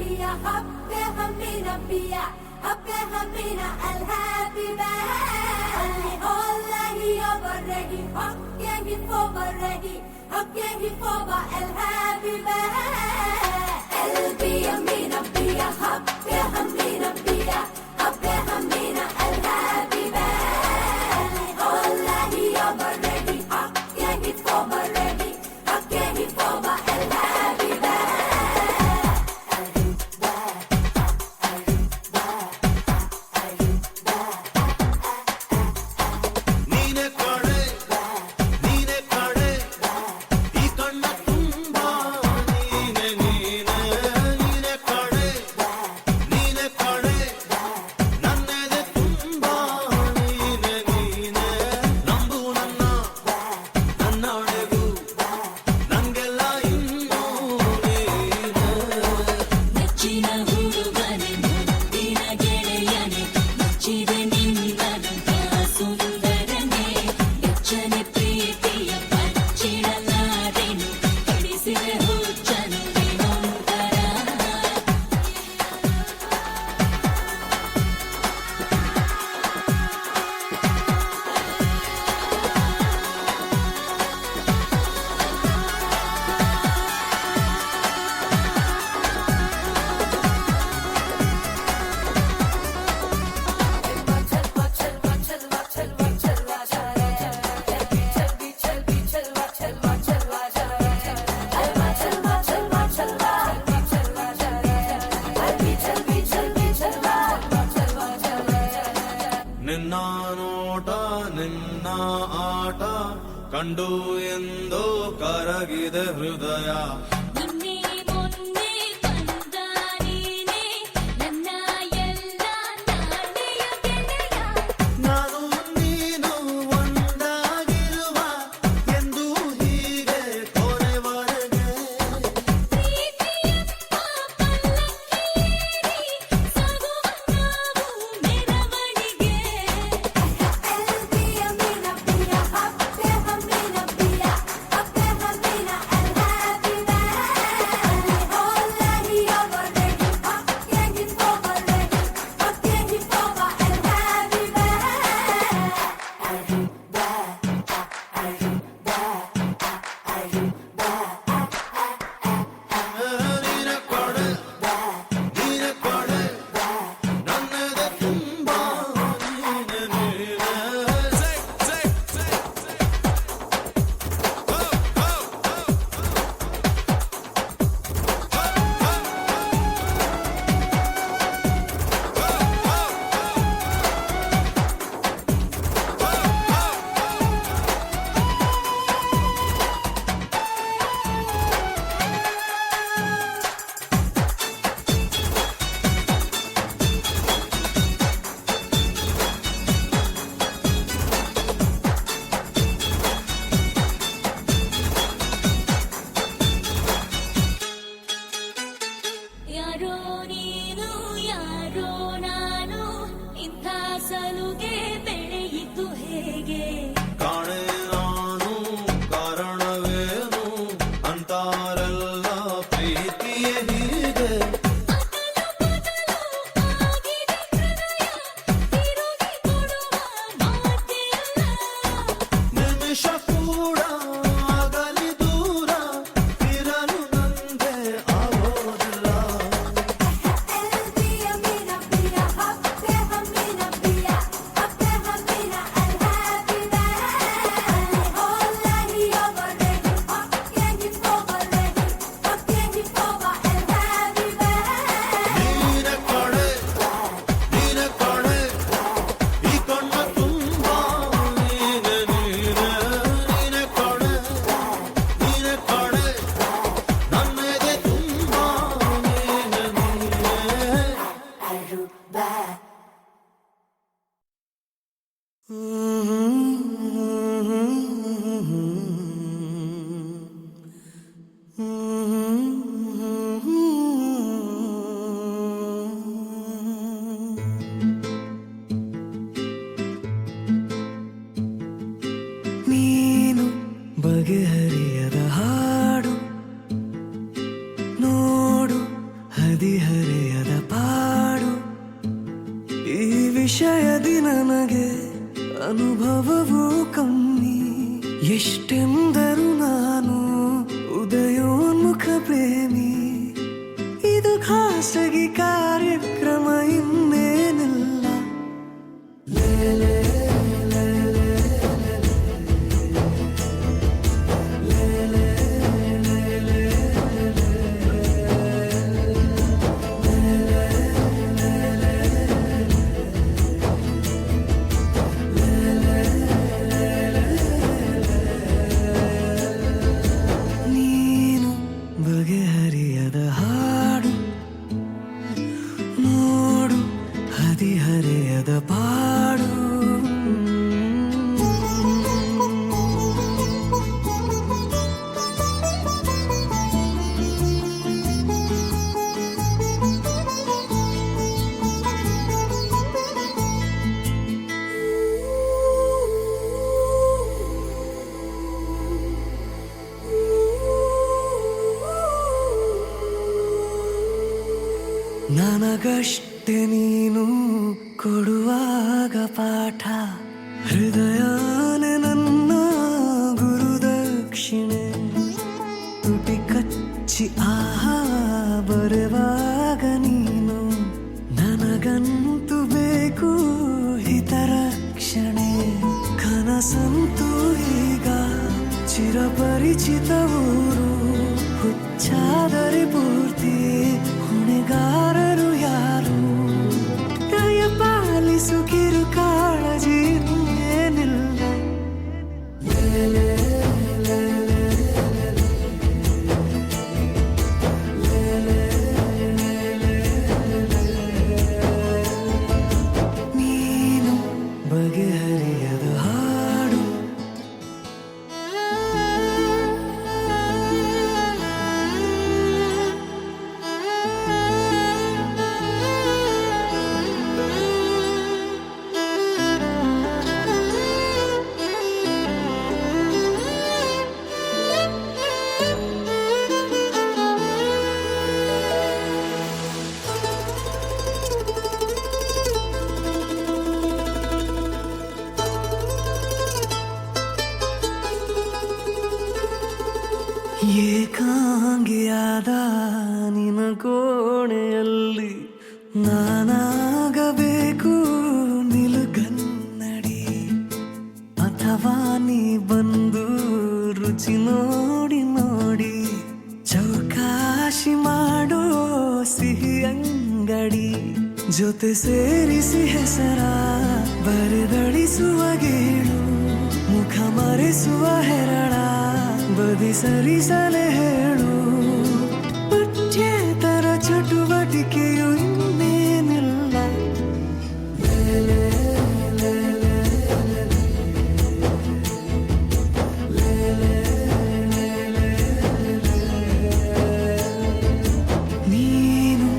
بيا حبها مينا بيا حبها مينا الهابي اللي هلا هي برهي حكيه فوبرهي حكيه فوبا الهابي قلبي يا مينا بيا حبها مينا بيا حبها مينا الهابي اللي هلا هي برهي حكيه فوبرهي حكيه فوبا الهابي ನೀನೆ ಕಡೆ ನೀನೆ ಕಡೆ ಈ ಕಣ್ಣ ತುಂಬಾ ನೀನೆ ನೀನೆ ನೀನೆ ಕಡೆ ನೀನೆ ಕಡೆ ನನ್ನೆದೆ ತುಂಬಾ ನೀನೆ ನೀನೆ ನಂಬು ನನ್ನೊಡೆಗೂ ನಂಗೆಲ್ಲ ಇನ್ನೂ ನೀನೆ ನೆಚ್ಚಿನ ಹುಡುಗನೆ ಮುದ್ದಿನ ಗೆಳೆಯನೆ ಮೆಚ್ಚಿದೆ ನಿನ್ನದಂತ ಸುಂದರನೆ ಬೆಚ್ಚನೆ ಪ್ರೀತಿಯ ಪಚ್ಚಿಡಲಾರೆನು ಕಡಿಸಿದೆ ಹುಚ್ಚನು ನಿನ್ನೊಂದರ ನಿನ್ನ ನೋಟ ನಿನ್ನ ಆಟ ಕಂಡು ಎಂದೋ ಕರಗಿದೆ ಹೃದಯ ನಿನ್ನೆ ಮೊನ್ನೆ ಬಂದ ನೀನೆ ನನ್ನ ಎಲ್ಲ ನಾಳೆಯ ಗೆಳೆಯ ನಾನು ನೀನು ಒಂದಾಗಿರುವ ಎಂದು ಹೀಗೆ ಕೊನೆವರೆಗೆ ಪ್ರೀತಿಯಪ್ಪ ಪಲ್ಲಕ್ಕಿಯೇರಿ ಸಾಗುವ ನಾವು ಮೆರವಣಿಗೆ قلبي يا مينا بيا حبها مينا بيا حبها مينا الهابي اللي هلا هي برهي حكيه فوبرهي حكيه فوبا الهابي ನೀನೆ ಕೊಡೆ ನೀನೆ ಕೊಡೆ ನನ್ನೆದೆ ತುಂಬಾ ನೀನೆ ನೀನೆ ಯಾರೋ ನೀನು ಯಾರೋ ನಾನು ಇಂಥ ಸಲುಗೆ ಬೆಳೆಯಿತು ಹೇಗೆ ಕಾಣೆ ನಾನು ಕಾರಣವೇನು ಅಂತಾರೆಲ್ಲ ಪ್ರೀತಿಯೇ ಹೀಗೆ ಆಗಿದೆ ಹೃದಯ ತಿರುಗಿ ಕೊಡುವ ಮಾತಿಲ್ಲ ನಿಮಿಷ ಕೂಡ ಆಗಲಿ ದೂರ ಇರಲು ನಂಗೆ ಆಗೋದಿಲ್ಲ قلبي يا مينا بيا حبها مينا بيا حبها مينا الهابي اللي هلا هي برهي حكيه فوبرهي حكيه فوبا الهابي ನೀನೆ ಕಡೆ ನೀನೆ ಕಡೆ ಈ ಕಣ್ಣ ತುಂಬಾ ನೀನೆ ನೀನೆ ನೀನೆ ಕಡೆ ನೀನೆ ಕಡೆ ನನ್ನೆದೆ ತುಂಬಾ ನೀನೆ ನೀನೆ ನೀನು ಬಗೆಹರಿಯದ ಹಾಡು ನೋಡು ಹದಿಹರಿಯದ ಎಷ್ಟೆಂದರು ನಾನು ಉದಯೋನ್ಮುಖ ಪ್ರೇಮಿ, ಇದು ಖಾಸಗಿ ಕಾರ್ಯಕ್ರಮ ಇನ್ನೇನಿಲ್ಲ. ನೀನು ಬಗೆಹರಿಯದ ಹಾಡು, ನೋಡು ಹದಿಹರೆಯದ ಪಾಡು. ನನಗಷ್ಟೆ ನೀನು ಕೊಡುವಾಗ ಪಾಠ, ಹೃದಯನೇ ನನ್ನ ಗುರುದಕ್ಷಿಣೆ. ತುಟಿ ಕಚ್ಚಿ ಆಹಾ ಬರುವಾಗ ನೀನು, ನನಗಂತೂ ಬೇಕು ಹಿತರಕ್ಷಣೆ. ಕನಸಂತೂ ಈಗ ಚಿರಪರಿಚಿತ ಊರು, ಹುಚ್ಚಾದರೆ ಪೂರ್ತಿ ಹೊಣೆಗಾರರು ಯಾರು? ದಯ ಪಾಲಿಸು ಕಿರು ಕಾಳಜಿ ಏನಿಲ್ಲ. ನೀನು ಬಗೆಹರಿಯದ ಹಾಡು, ಏಕಾಂಗಿಯಾದ ನಿನ ಕೋಣೆಯಲ್ಲಿ ನಾನಾಗಬೇಕು ನಿಲುಗನ್ನಡಿ, ಅಥವಾ ನೀ ಬಂದು ರುಚಿ ನೋಡಿ ನೋಡಿ ಚೌಕಾಶಿ ಮಾಡೋ ಸಿಹಿ ಅಂಗಡಿ. ಜೊತೆ ಸೇರಿಸಿ ಹೆಸರ ಬರೆದಳಿಸುವ ಗೇಳು, ಮುಖ ಮರೆಸುವ ಹೆರಳ ಬದಿ ಸರಿಸಲೆ ಹೇಳು. ಪಠ್ಯೇತರ ಚಟುವಟಿಕೆಯು ಇನ್ನೇನಿಲ್ಲ. ನೀನು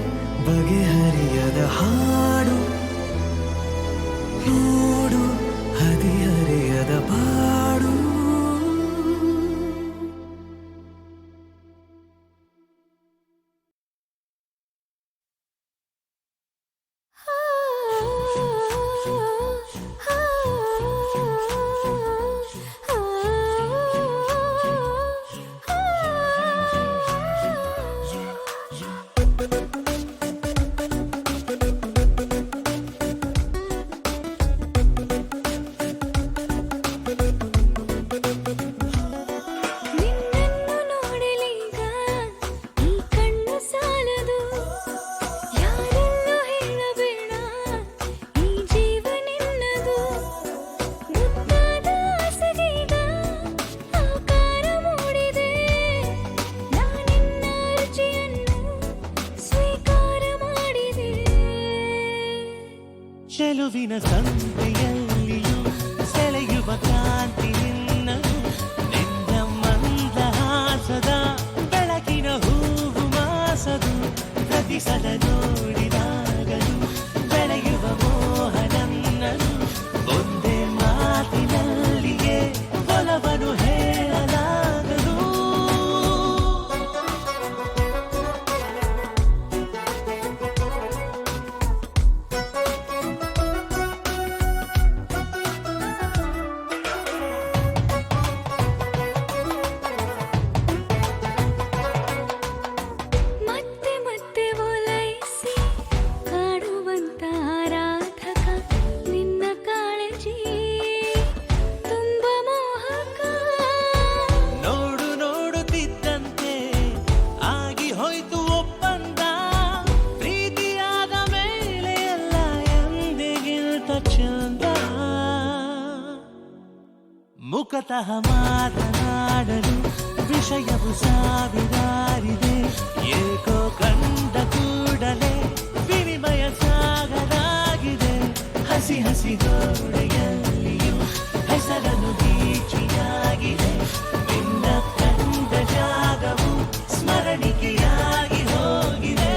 ಬಗೆಹರಿಯದ ಹಾಡು, ನೋಡು ಹದಿಹರೆಯದ ಪಾಡು. ನಿನ್ನನ್ನು ನೋಡಲೀಗ ಈ ಕಣ್ಣು ಸಾಲದು, ಯಾರಲ್ಲೂ ಹೇಳಬೇಡ ಈ ಜೀವ ನಿನ್ನದು. ಮುದ್ದಾದ ಆಸೆಗೀಗ ಆಕಾರ ಮೂಡಿದೆ, ನಾನಿನ್ನ ರುಚಿಯನ್ನು ಸ್ವೀಕಾರ ಮಾಡಿದೆ. ಚೆಲುವಿನ ಸಂತೆಯಲ್ಲಿಯೂ ಸೆಳೆಯುವ ಕಾಂತಿ ನಿನ್ನನು, ನಿನ್ನ ಮಂದಹಾಸದ ಬೆಳಕಿನ ಹೂವು ಮಾಸದು. ಪ್ರತಿ ಸಲ ನೋಡಿದಾಗಲೂ ಬೆಳೆಯುವ ಮೋಹ ನನ್ನನು, ಒಂದೇ ಮಾತಿನಲ್ಲಿಯೇ ಒಲವನ್ನು ಹೇಳಲಾಗದು. ಸಹ ಮಾತನಾಡಲು ವಿಷಯವು ಸಾವಿರಾರಿದೆ. ಏಕೋ ಕಂಡ ಕೂಡಲೇ ವಿನಿಮಯ ಸಾಗಲಾಗಿದೆ. ಹಸಿ ಹಸಿ ಗೋಡೆಯಲ್ಲಿಯೂ ಹೆಸರನ್ನು ಗೀಚಿಯಾಗಿದೆ. ನಿನ್ನ ಕಂಡ ಜಾಗವು ಸ್ಮರಣಿಕೆಯಾಗಿ ಹೋಗಿದೆ.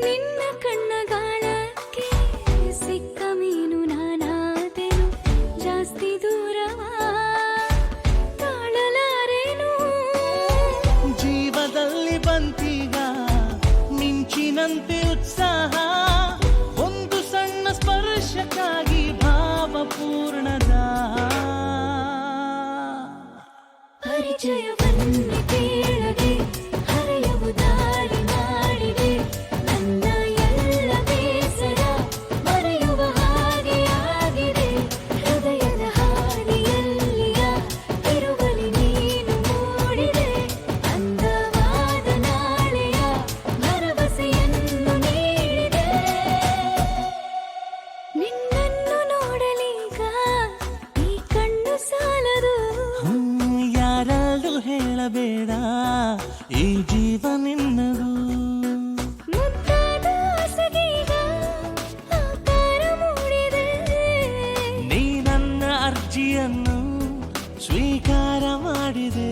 ನಿನ್ನ ಕಣ್ಣಗಾಳಕ್ಕೆ ಸಿಕ್ಕ ಮೀನು ನಾನಾದೆನು. ಜಾಸ್ತಿ ದೂರವ ತಾಳಲಾರೆನು. ಜೀವದಲ್ಲಿ ಬಂತೀಗ ಮಿಂಚಿನಂತೆ ಉತ್ಸಾಹ. ಒಂದು ಸಣ್ಣ ಸ್ಪರ್ಶಕ್ಕಾಗಿ ಭಾವಪೂರ್ಣದ ಪರಿಚಯವನ್ನೇ ಕೇಳದೆ ಹರೆಯವು ದಾರಿ ಮಾಡಿದೆ. ನನ್ನ ಎಲ್ಲ ಬೇಸರ ಮರೆಯುವ ಹಾಗೆ ಆಗಿದೆ. ಹೃದಯದ ಹಾದಿಯಲ್ಲಿಯ ತಿರುಗಲಿ ನೀನು ಮೂಡಿದೆ. ಅಂದವಾದ ನಾಳೆಯ ಭರವಸೆಯನ್ನು ನೀಡಿದೆ. ನಿನ್ನನ್ನು ನೋಡಲೀಗ ಈ ಕಣ್ಣು ಸಾಲದು. ಯಾರಲ್ಲೂ ಹೇಳಬೇಡ ಈ ಜೀವ ನಿನ್ನದು. ಮುದ್ದಾದ ಆಸೆಗೀಗ ಆಕಾರ ಮೂಡಿದೆ. ನೀ ನನ್ನ ಅರ್ಜಿಯನ್ನು ಸ್ವೀಕಾರ ಮಾಡಿದೆ.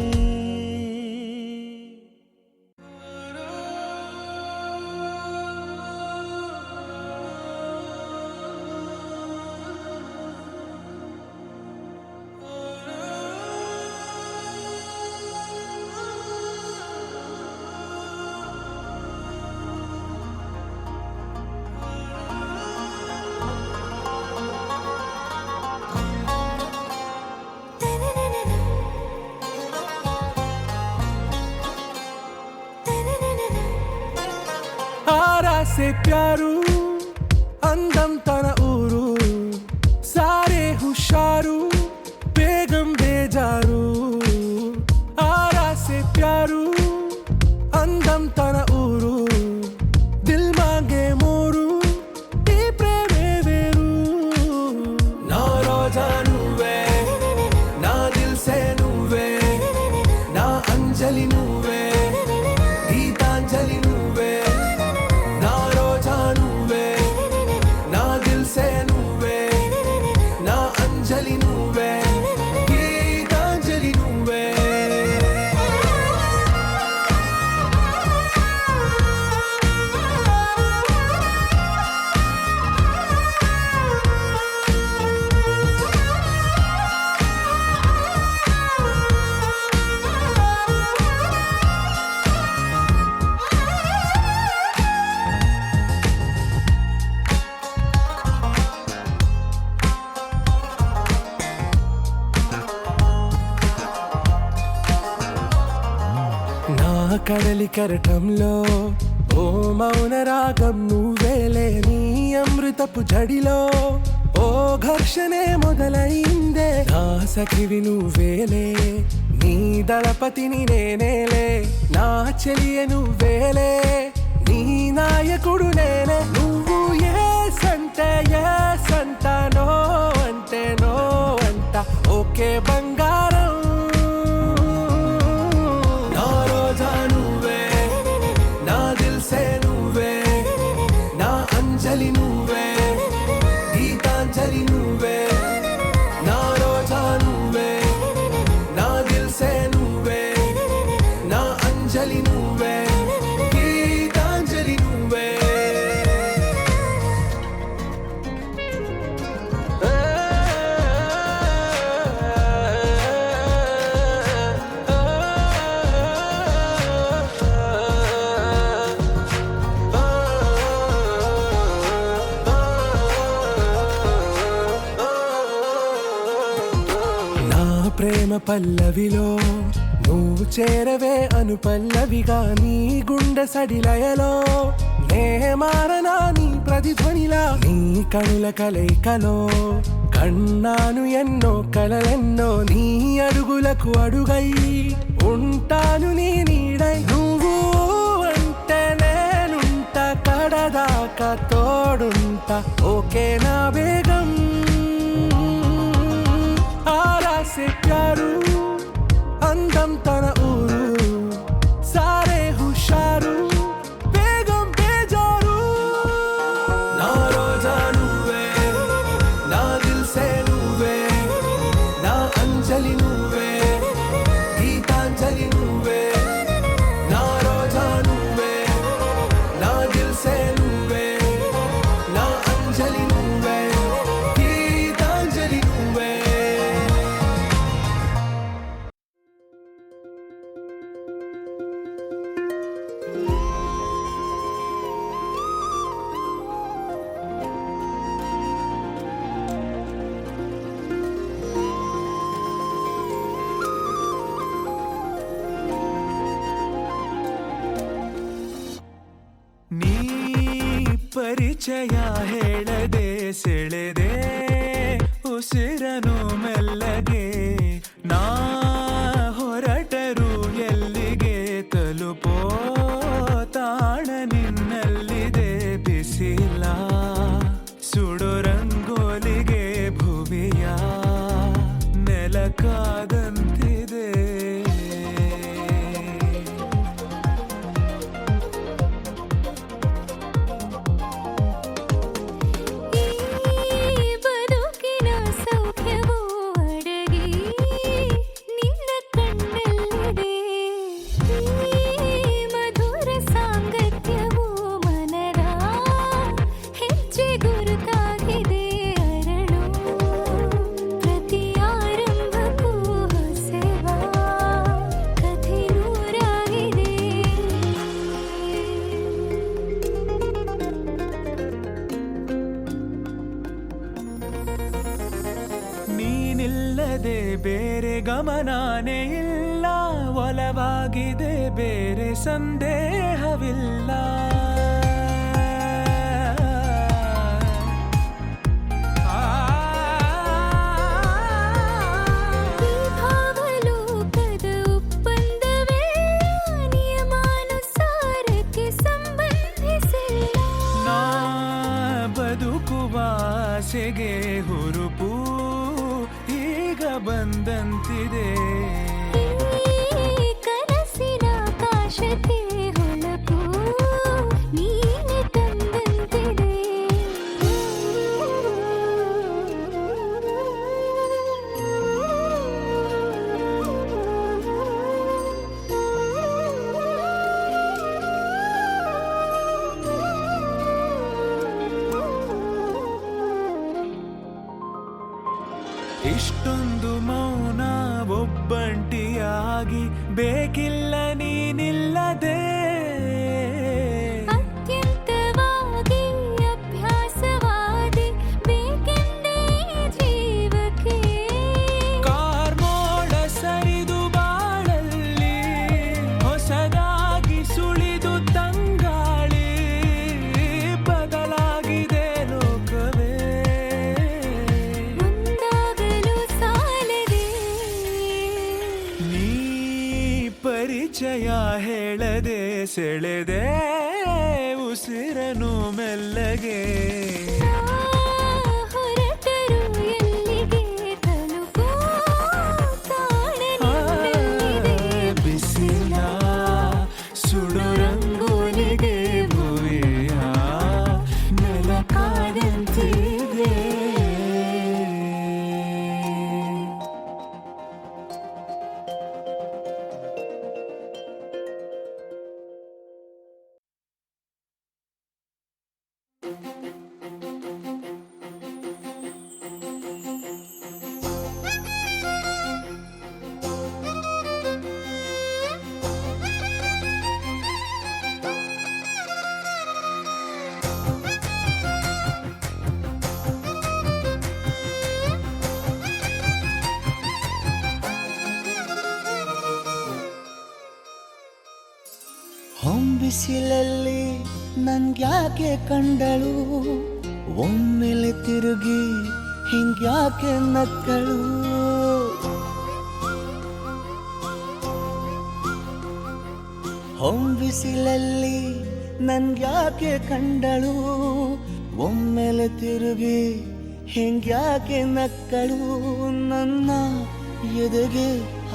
आरा से प्यारू अंदम तन ऊरू सारे हुशारू बेगम बेजारू. आरा से प्यारू अंदम तन ऊरू दिल मांगे मोरू ಈ ಪ್ರೇಮೇ ವೇರು. ನಾ ರೋಜಾ నువ్వే నా దిల్ సే నువ్వే నా అంజలి నువ్వే గీతాంజలి నువ్వే. నా రోజా నువ్వే నా దిల్ సే నువ్వే నా అంజలి నువ్వే గీతాంజలి నువ్వే. నా కడలి కరటంలో ఓ మౌన రాగం నువ్వేలే. నీ అమృతపు జడిలో ఓ ఘర్షణే మొదలైందే. నా సఖివి నువ్వేలే నీ దళపతిని నేనేలే. నా చెలియ నువ్వేలే నీ నాయకుడు నేనే. నువ్వు ఏ సంటే ఏ సంట నో అంటే నో అంట ఓకే బంగారం. నా రోజా నువ్వే నా దిల్ సే నువ్వే నా అంజలి నువ్వే గీతాంజలి నువ్వే. నా రోజా నువ్వే నా దిల్ సే నువ్వే నా అంజలి నువ్వే గీతాంజలి నువ్వే. ప్రేమ పల్లవిలో నువ్వు చేరవే అనుపల్లవిగా నీ గుండె సడిలయలో నే మారనా నీ ప్రతిధ్వనిలా నీ కనుల కలయికలో కన్నాను ఎన్నో కలలెన్నో నీ అడుగులకు అడుగై ఉంటాను నీ నీడై నువ్వు అంటే నేనుంట కడదాకా తోడుంట ఓకే నా బేగం ఆరాసే ప్యారు అందం తన ఊరు సారే హుషారు బేగం బేజారు నా రోజా నువ్వే నా దిల్ సే నువ్వే నా అంజలి నువ్వే గీతాంజలి నువ్వే నా రోజా నువ్వే నా దిల్ సే నువ్వే నా అంజలి నువ్వే గీతాంజలి నువ్వే ನೀ ಪರಿಚಯ ಹೇಳದೆ ಸೆಳೆದೆ ಉಸಿರನು ಮೆಲ್ಲಗೆ ನಾ ಹೊರಟರು ಎಲ್ಲಿಗೆ ತಲುಪೋ ತಾಣ ನಿನ್ನಲ್ಲಿದೆ ಬಿಸಿಲ ಸುಡೋ ರಂಗೋಲಿಗೆ ಭುವಿಯ ನೆಲಕಾದಂತಿದೆ ಈ ಬದುಕಿನ ಸೌಖ್ಯವೂ ಅಡಗಿ ನಿನ್ನ ಕಣ್ಣಲ್ಲಿದೆ ಈ ಮಧುರ ಸಾಂಗತ್ಯವೂ ಮನದ ಹೆಜ್ಜೆ ಗುರುತಾಗಿದೆ ಅರಳು ಪ್ರತಿ ಆರಂಭಕ್ಕೂ ಹೊಸವಾ ಕಥೆ ನೂರಾಗಿದೆ ನೀನಿಲ್ಲದೆ ಬೇರೆ ಗಮನಾನೇ ಇಲ್ಲ ಒಲವಾಗಿದೆ ಬೇರೆ ಸಂದೇಹವಿಲ್ಲ ಈ ಭಾವಲೋಕದ ಒಪ್ಪಂದವೆಲ್ಲ ನಿಯಮಾನುಸಾರಕ್ಕೆ ಸಂಬಂಧಿಸಿಲ್ಲ ನಾ ಬದುಕುವ ಆಸೆಗೆ ಹುರುಪು ಈಗ ಬಂದಂತಿದೆ ಈ ಕನಸಿನ ಕಾಶತೆ ಹೊಳಪು ನೀನೆ ತಂದಂತಿದೆ ಇಷ್ಟೊಂದು ಮೌನ ಒಬ್ಬಂಟಿಯಾಗಿ ಬೇಕಿಲ್ಲ ನೀನಿಲ್ಲದೆ ಅತ್ಯಂತವಾಗಿ ಅಭ್ಯಾಸವಾದಿ ಬೇಕೆಂದೇ ಜೀವಕ್ಕೆ ಕಾರ್ಮೋಡ ಸರಿದು ಬಾಳಲ್ಲಿ ಹೊಸದಾಗಿ ಸುಳಿದು ತಂಗಾಳಿ ಬದಲಾಗಿದೆ ಲೋಕವೇ ಮುಂದಾಗಲು ಸಾಲದೆ ನೀ ಪರಿಚಯ ಹೇಳದೆ ಸೆಳೆದೆ ಉಸಿರನು ಮೆಲ್ಲಗೆ ಹೊರಟರು ಎಲ್ಲಿಗೆ ತಲುಪೋ ತಾಣ ನಿನ್ನಲ್ಲಿದೆ ಬಿಸಿಲ ಸುಡು ರಂಗೋಲಿಗೆ ಭುವಿಯ ನೆಲಕಾದಂತಿದೆ ಬಿಸಿಲಲ್ಲಿ ನನ್ಗ್ಯಾಕೆ ಕಂಡಳು ಒಮ್ಮೆಲೆ ತಿರುಗಿ ಹಿಂಗ್ಯಾಕೆ ನಕ್ಕಳು ಬಿಸಿಲಲ್ಲಿ ನನ್ಗ್ಯಾಕೆ ಕಂಡಳು ಒಮ್ಮೆಲೆ ತಿರುಗಿ ಹಿಂಗ್ಯಾಕೆ ನಕ್ಕಳು ನನ್ನ ಎದೆಗೆ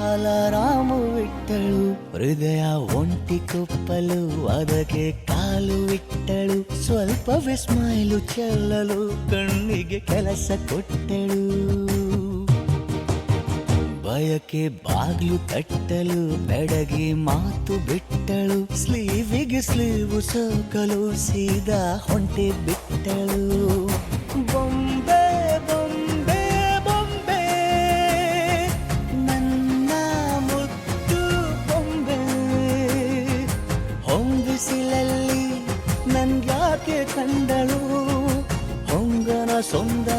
ಅಲಾರಾಮು ಇಟ್ಟಳು ಹೃದಯ ಒಂಟಿ ಕೊಪ್ಪಲು ಅದಕ್ಕೆ ಕಾಲು ಇಟ್ಟಳು ಸ್ವಲ್ಪವೇ ಸ್ಮೈಲು ಚೆಲ್ಲಲು ಕಣ್ಣಿಗೆ ಕೆಲಸ ಕೊಟ್ಟಳು ಬಯಕೆ ಬಾಗ್ಲು ತಟ್ಟಲು ಬೆಡಗಿ ಮಾತು ಬಿಟ್ಟಳು ಸ್ಲೀವಿಗೆ ಸ್ಲೀವು ಸೋಕಲು ಸೀದಾ ಹೊಂಟೆ ಬಿಟ್ಟಳು ಬೊಂಬೆ ಬೊಂಬೆ ಬೊಂಬೆ ನನ್ನ ಮುದ್ದು ಬೊಂಬೆ ಹೊಂಬಿಸಿಲಲ್ಲಿ ನನ್ಗ್ಯಾಕೆ ಕಂಡಳು ಹೊಂಗನ ಸೊಂದ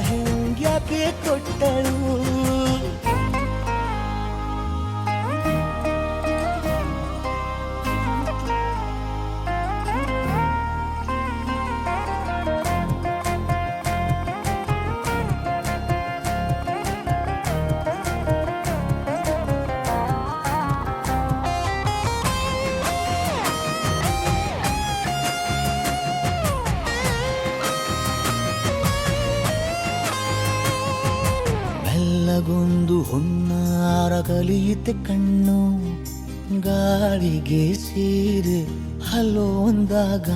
ಹೆಂಗ್ಯಾಕೆ ಕೊಟ್ಟಳು ಬೆಲ್ಲಗೊಂದು ಹುನ್ನಾರ ಕಲಿಯುತ್ತೆ ಕಣ್ಣು ಗಾಳಿಗೆ ಸೀರೆ ಹಲೋ ಅಂದಾಗ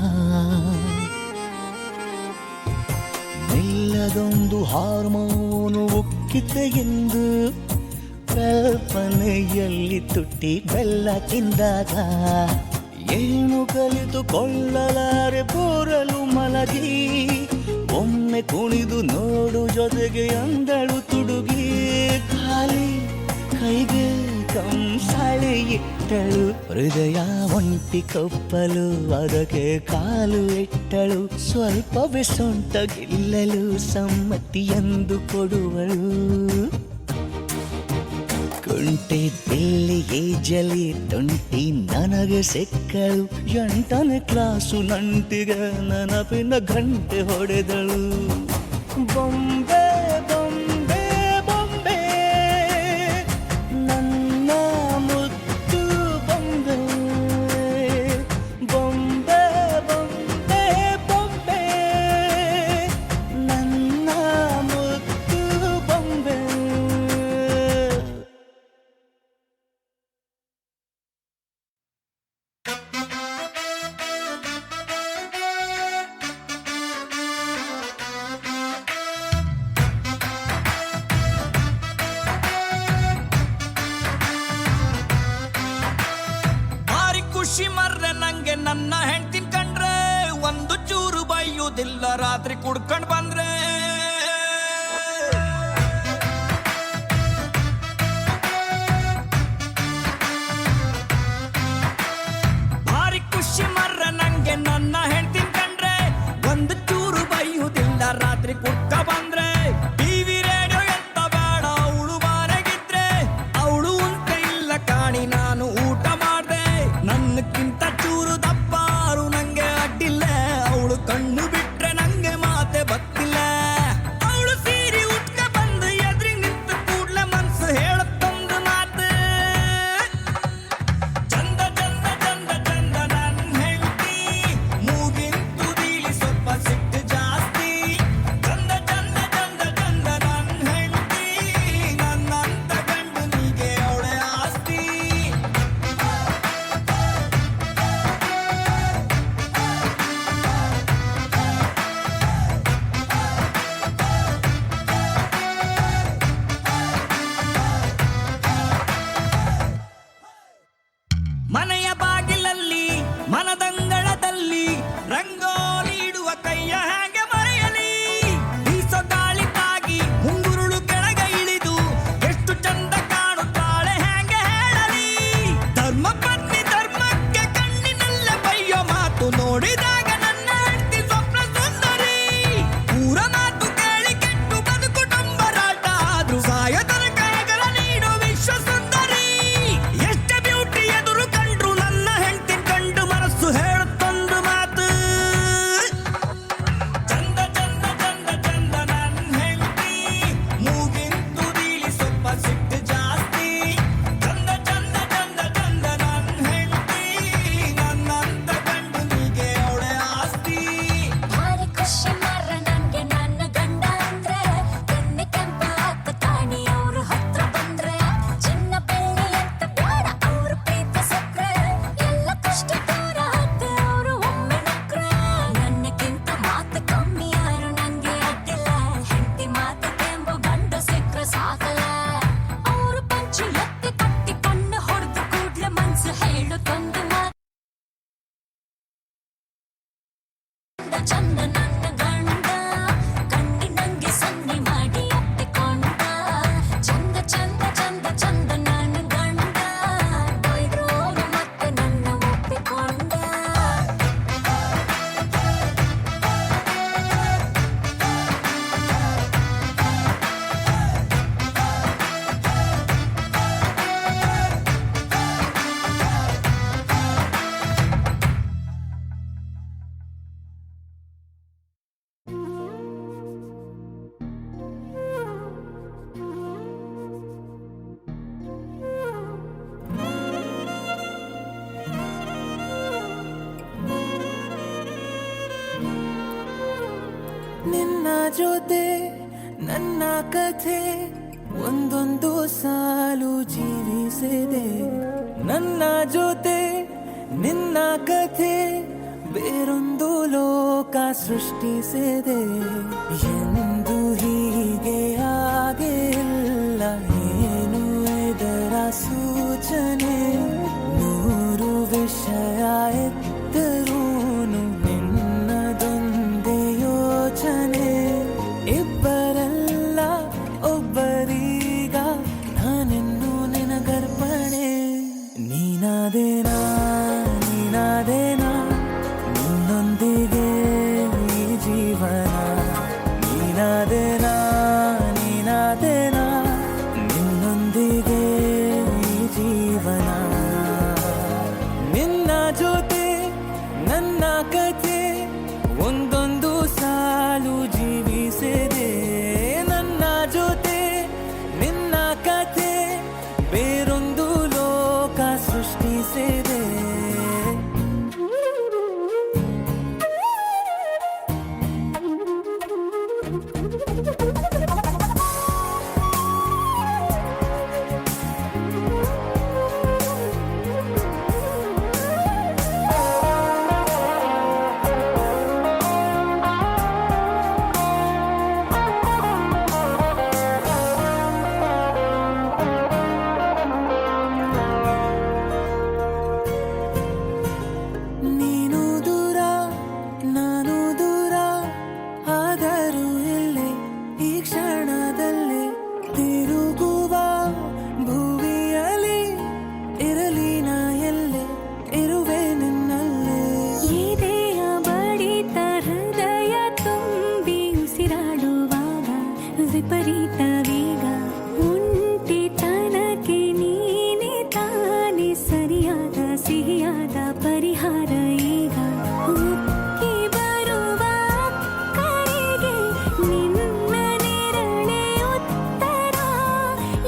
ಬೆಲ್ಲದೊಂದು ಹಾರ್ಮೋನು ಉಕ್ಕಿತೆ ಎಂದು ಕಲ್ಪನೆಯಲ್ಲಿ ತುಟ್ಟಿ ಬೆಲ್ಲ ತಿಂದಾಗ ಏನು ಕಲಿತುಕೊಳ್ಳಲಾರೆ ಬೋರಲು ಮಲಗಿ ಒಮ್ಮೆ ಕುಣಿದು ನೋಡು ಜೊತೆಗೆ ಅಂದಳು ತುಡುಗಿ ಖಾಲಿ ಕೈಗೆ ಕಂಸಾಳೆ ಇಟ್ಟಳು ಹೃದಯ ಒಂಟಿ ಕೊಪ್ಪಲು ಅದಕ್ಕೆ ಕಾಲು ಇಟ್ಟಳು ಸ್ವಲ್ಪವೇ ಸೊಂಟ ಗಿಲ್ಲಲು ಸಮ್ಮತಿಯೆಂದು ಕೊಡುವಳು ಕುಂಟೆ ಬಿಲ್ಲಿ ಏಜಲಿ ತುಂಟಿ ನನಗೆ ಸಿಕ್ಕಳು 8ನೇ ಕ್ಲಾಸು ನಂಟಿಗೆ ನೆನಪಿನ ಗಂಟೆ ಹೊಡೆದಳು ಬೊಂಬೆ ಬೊಂಬೆ ಬೊಂಬೆ ನನ್ನ ಮುದ್ದು ಬೊಂಬೆ ಬೊಂಬೆ ಬೊಂಬೆ ಬೊಂಬೆ ನನ್ನ ಮುದ್ದು ಬೊಂಬೆ ಭಾರಿ ಖುಷಿ ಮರ್ರೆ ನಂಗೆ ನನ್ನ ಹೆಂಡ್ತಿನ್ ಕಂಡ್ರೆ ಒಂದು ಚೂರು ಬೈಯುವುದಿಲ್ಲ ರಾತ್ರಿ ಕುಡ್ಕೊಂಡ್ ಬಂದ್ರೆ ಭಾರಿ ಖುಷಿ ಮರ್ರೆ ನಂಗೆ ನನ್ನ ಹೆಂಡ್ತಿನ್ ಕಂಡ್ರೆ ಒಂದು ಚೂರು ಬೈಯುವುದಿಲ್ಲ ರಾತ್ರಿ ಕುಡ್ಕ ಬಂದ್ರೆ ಟಿವಿ ರೇಡಿಯೋ ಎಂತ ಬೇಡ ಅವಳು ಬಾರೆಗಿದ್ರೆ ಅವಳು ಅಂತ ಇಲ್ಲ ಕಾಣಿ ನಾನು ಊಟ ಮಾಡ್ದೆ ನನ್ನಕ್ಕಿಂತ ಚೂರು ದಪ್ಪಾರು ನಂಗೆ ಅಡ್ಡಿಲ್ಲ ಅವಳು ಕಣ್ಣು ಬಿಟ್ರೆ ನಂಗೆ ಮಾತೆ ಬತ್ತಿಲ್ಲ ಚಂದ ನನ್ನ ಗಂಡ ಕಣ್ಣಿನಂಗೆ ಸನ್ನೆ ಮಾಡಿ ಅಪ್ಪಿಕೊಂಡ ಚಂದ ಚಂದ ಚಂದ ಚಂದ ನನ್ನ ಗಂಡ ಬೈದ್ರೋನು ಮತ್ತೆ ನನ್ನ ಒಪ್ಪಿಕೊಂಡ ನಿನ್ನ ಜೊತೆ ನನ್ನ ಕಥೆ ಒಂದೊಂದು ಸಾಲು ಜೀವಿಸಿದೆ ನನ್ನ ಜೊತೆ ನಿನ್ನ ಕಥೆ ಬೇರೊಂದು ಲೋಕ ಸೃಷ್ಟಿಸಿದೆ ಎಂದು ಹೀಗೆ ಆಗಿಲ್ಲ ಏನು ಇದರ ಸೂಚನೆ ನೂರು ವಿಷಯ ಎತ್ತರೂನು ನಿನ್ನದೊಂದೇ ಯೋಚನೆ ಇಬ್ಬರಲ್ಲ ಒಬ್ಬರೀಗ ನಾನೆನ್ನು ನಿನಗರ್ಪಣೆ ನೀನಾದೇನಾ ನೀನಾದೇನಾ ನಿನ್ನೊಂದಿಗೆ ಈ ಜೀವನ ನೀನಾದೇನಾ ನೀನಾದೇನಾ ನಿನ್ನೊಂದಿಗೆ ಈ ಜೀವನ ನಿನ್ನ ಜೊತೆ ನನ್ನ ಕಥೆ ಒಂದೊಂದು ಸಾಲು ಜೀವಿಸಿದೆ ನನ್ನ ಜೊತೆ ನಿನ್ನ ಕಥೆ ಬೇರೊಂದು ಲೋಕ ಸೃಷ್ಟಿಸಿದೆ ನೀನು ದೂರ ನಾನು ದೂರ ಆದರೂ ಇಲ್ಲೇ ಈ ಕ್ಷಣದಲ್ಲಿ ತಿರುಗುವ ಭುವಿಯಲ್ಲಿ ಇರಲಿ ನಾ ಎಲ್ಲೆ ಇರುವೆ ನಿನ್ನಲ್ಲೇ ಎದೆಯ ಬಡಿತ ಹೃದಯ ತುಂಬಿ ಉಸಿರಾಡುವಾಗ ವಿಪರೀತ ವೇಗ ಒಂಟಿತನಕ್ಕೆ ನೀನೆ ತಾನೆ ಸರಿಯಾದ ಸಿಹಿಯಾದ ಪರಿಹಾರ ಈಗ ಉಕ್ಕಿ ಬರುವ ಕರೆಗೆ ನಿನ್ನ ನೆರಳೆ ಉತ್ತರ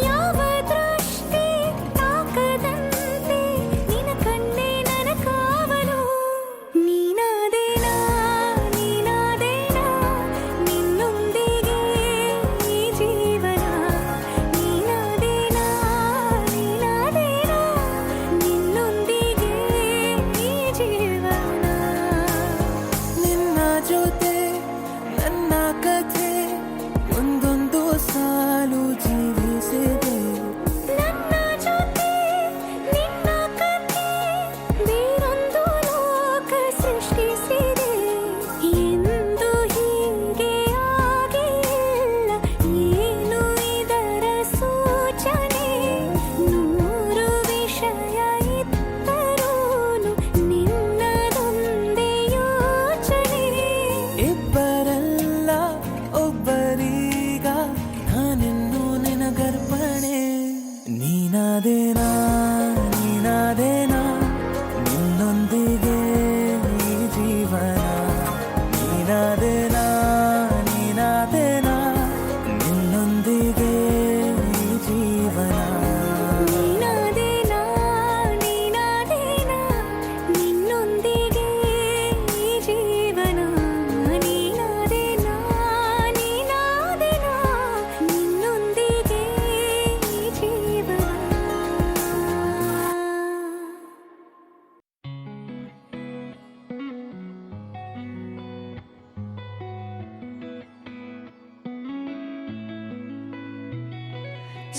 ಯಾವ ದೃಷ್ಟಿ ತಾಕದಂತೆ ನಿನ ಕಣ್ಣೆ ನನ್ನ ಕಾವಲು ನೀನಾದೇನಾ ನೀನಾದೇನಾ ನಿನ್ನೊಂದಿಗೆ ಈ ಜೀವನ ನೀನಾದೇನಾ ನೀನಾದೇನಾ ನಿನ್ನೊಂದಿಗೆ ಈ ಜೀವನ ನಿನ್ನ ಜೊತೆ ನನ್ನ ಕಥೆ ಒಂದೊಂದು ಸಾಲು ಜೀವಿಸಿದೆ ನನ್ನ ಜೊತೆ ನಿನ್ನ ಕಥೆ ಬೇರೊಂದು ಲೋಕ ಸೃಷ್ಟಿಸಿದೆ ಎಂದು ಹೀಗೆ ಆಗಿಲ್ಲ ಏನು ಇದರ ಸೂಚನೆ ನೂರು ವಿಷಯ ಇತ್ತರೂನು ನಿನ್ನದೊಂದೇ ಯೋಚನೆ ಇಬ್ಬರಲ್ಲ ಒಬ್ಬರೀಗ ನಾನೆನ್ನು ನಿನಗರ್ಪಣೆ ನೀನಾದೇನಾ ನೀನಾದೇನಾ ನಿನ್ನೊಂದಿಗೆ ಈ ಜೀವನ ನೀನಾದೇನಾ ನೀನಾದೇನಾ ನಿನ್ನೊಂದಿಗೆ ಈ ಜೀವನ ನೀನಾದೇನಾ ನೀನಾದೇನಾ ನಿನ್ನೊಂದಿಗೆ ಈ ಜೀವನ ನೀನಾದೇನಾ ನೀನಾದೇನಾ ನಿನ್ನೊಂದಿಗೆ ಈ ಜೀವನ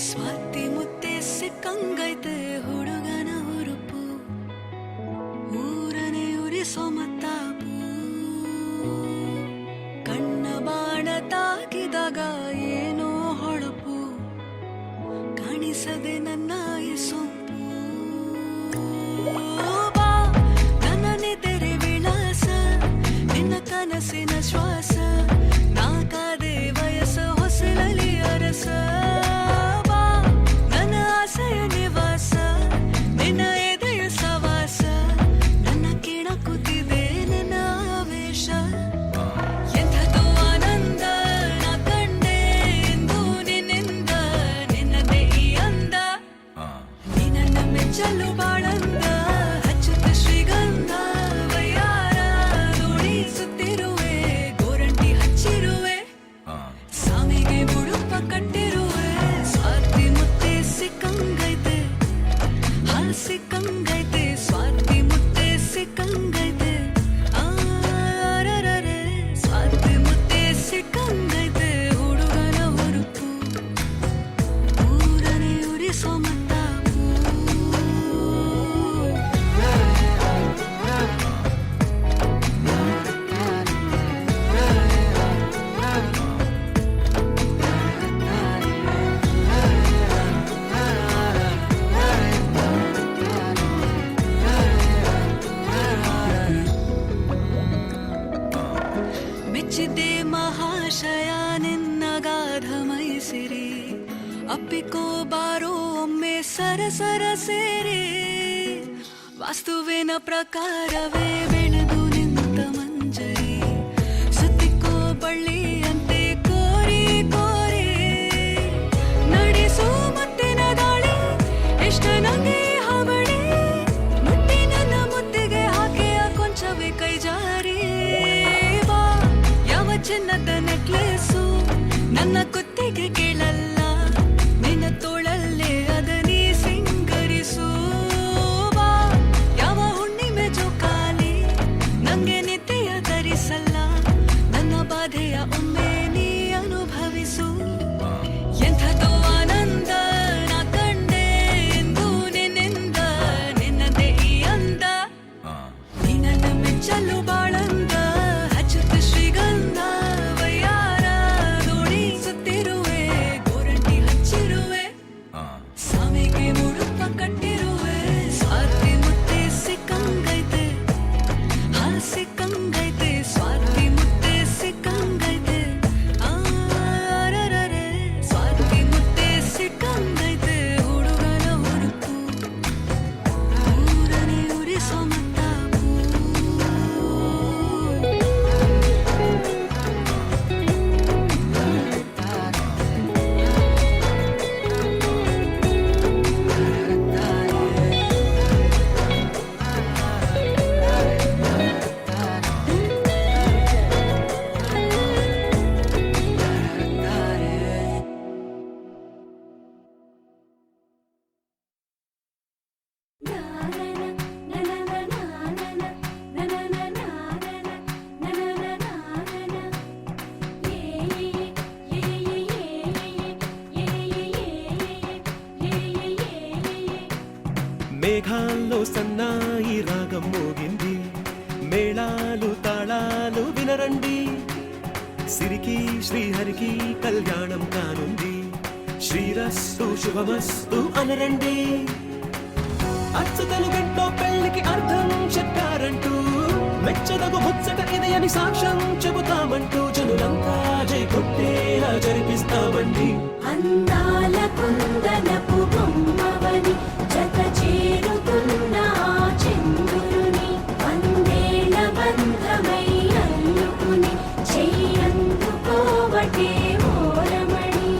ಸ್ವಾತಿ ಮುತ್ತೆ ಸಿಕ್ಕಂಗೈತೆ ಹುಡುಗನ ಹುರುಪು ಊರನೆ ಉರಿಸೋ ಮತ್ತಾಪು ಶ್ವಾಸ ನಾಕಾದೆ ವಯಸ್ಸ ಹೊಸಲಲಿ ಅರಸ ಬಾ ನನ್ನ ಆಸೆಯ ನಿವಾಸ ನಿನ್ನ ಎದೆಯ ಸವಾಸ ನನ್ನ ಕೇಳಕುತ್ತಿದೆ ನನ್ನ ಆವೇಶ ಎಂಥದೋ ಆನಂದ ನಾ ಕಂಡೆ ಎಂದು ನಿನ್ನಿಂದ ನಿನ್ನದೇ ಈ ಅಂದ ನೀ ನನ್ನ ಮೆಚ್ಚಲು ಬಾಳಂದ ಹಚ್ಚುತ್ತ ಶ್ರೀಗಂಧ ವಯ್ಯಾರ ದೋಡಿಸುತ್ತಿರುವೆ ಗೋರಂಟಿ ಹಚ್ಚಿರುವೆ ಸಾಮಿಗೆ ಮುಡುಪ ಕಟ್ಟಿರುವೆ ಸ್ವಾತಿ ಮುತ್ತೆ ಸಿಕ್ಕಂಗೈತೆ ಸಿಕ್ಕಂಗೈತೆ ಸ್ವಾತಿ ಮುತ್ತೆ ಸಿಕ್ಕಂಗೈತೆ ಆರರರೆ ಸ್ವಾತಿ ಮುತ್ತೆ ಸಿಕ್ಕಂಗೈತೆ ಹುಡುಗನ ಹುರುಪು ಊರನೆ ಉರಿಸೋ ಮತ್ತಾಪು ಮೆಚ್ಚಿದ್ದೆ ಮಹಾಶಯ ನಿನ್ನಗಾಧ ಮೈಸಿರಿ ಅಪ್ಪಿಕೋ ಬಾರೋ ಒಮ್ಮೆ ಸರಸರ ಸೇರಿ ವಾಸ್ತುವಿನ ಪ್ರಕಾರವೇ ಬೆಳೆದು ನಿಂತ ಮಂಜರಿ ಸುತ್ತಿಕೋ ಬಳ್ಳಿಯಂತೆ ಕೋರಿ ಕೋರಿ ನಡೆಸು ಮುತ್ತಿನ ದಾಳಿ ಎಷ್ಟ ನಂಗೆ ಹಾವಳಿ ಮುಟ್ಟಿ ನನ್ನ ಮುತ್ತಿಗೆ ಹಾಕಿಯ ಕೊಂಚವೇ ಕೈ ಜಾರಿ ಬಾ ಯಾವ ಚಿನ್ನದ ನೆಕ್ಲೆಸು ನನ್ನ ಕುತ್ತಿಗೆ ಕೇಳಲ್ಲ ನಿನ್ನ ತೋಳಲ್ಲೇ ಅದನಿ ಸಿಂಗರಿಸು ಬಾ ಯಾವ ಹುಣ್ಣಿಮೆ ಜೋಕಾಲಿ ನಂಗೆ ನಿದ್ದೆಯ ಧರಿಸಲ್ಲ ನನ್ನ ಬಾಧೆಯ ಒಮ್ಮೆ ನೀ ಅನುಭವಿಸು ಎಂಥದೋ ಆನಂದ ನಾ ಕಂಡೆ ಎಂದು ನಿನ್ನಿಂದ ನಿನ್ನದೇ ಈ ಅಂದ ನೀ ನನ್ನ ಮೆಚ್ಚಲು ಬಾಳಂದ ಹಚ್ಚುತ್ತ ಶ್ರೀಗಂಧ ವಯ್ಯಾರ ದೋಡಿಸುತ್ತಿರುವೆ ಗೋರಂಟಿ ಹಚ್ಚಿರುವೆ ಸಾಮಿಗೆ ಮುಡುಪ ಕಟ್ಟಿರುವೆ ಸ್ವಾತಿ ಮುತ್ತೆ ಸಿಕ್ಕಂಗೈತೆ ಸಿಕ್ಕಂಗೈತೆ ಸ್ವಾತಿ ಮುತ್ತೆ ಸಿಕ್ಕಂಗೈತೆ ಆರರರೆ ಸ್ವಾತಿ ಮುತ್ತೆ ಸಿಕ್ಕಂಗೈತೆ ಹುಡುಗನ ಹುಡುಕು ಊರನೆ ಉರಿಸೋ ಮತ್ತಾಪು మేఘాల్లో సన్నాయి రాగం మోగింది మేళాలు తాళాలు వినరండి సిరికి శ్రీహరికి కళ్యాణం కానుంది శ్రీరస్తు శుభమస్తు అనరండి అచ్చు తెలుగింట్లో పెళ్లికి అర్థం చెప్పారంటూ మెచ్చదగు ముచ్చట ఇది అని సాక్ష్యం చెబుతామంటూ జనులంతా జై కొట్టేలా జరిపిస్తామండి అందాల కుందనపు బొమ్మవని జత చేరుతున్న ఆ చంద్రుని వందేళ్ల బంధమై అల్లుకుని చెయ్యందుకోవటే ఓరమణి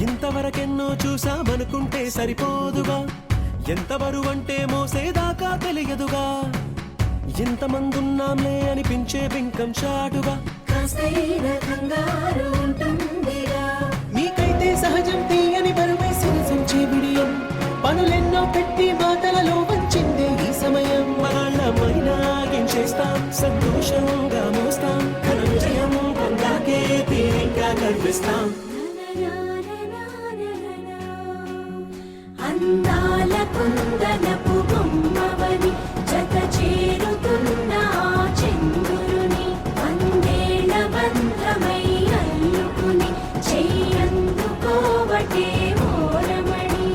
ఇంతవరకెన్నో చూసామనుకుంటే సరిపోదుగా ఎంత బరువంటే మోసేదాకా తెలియదుగా ఇంతమందున్నాంలే అనిపించే బింకం చాటుగా కాస్తైన కంగారు ఉంటుందిరా నీకైతే సహజం తీయని బరువై సిరసించే బిడియం పనులెన్నో పెట్టి మాటలలో వంచిందే సంతోషంగా మోస్తాం ఘన విజయం పొందాకే తీరిగ్గా కనిపిస్తాం. అందాల కుందనపు బొమ్మవని జత చేరుతున్న ఆ చంద్రుని వందేళ్ల బంధమై అల్లుకుని చెయ్యందుకోవటే ఓరమణి.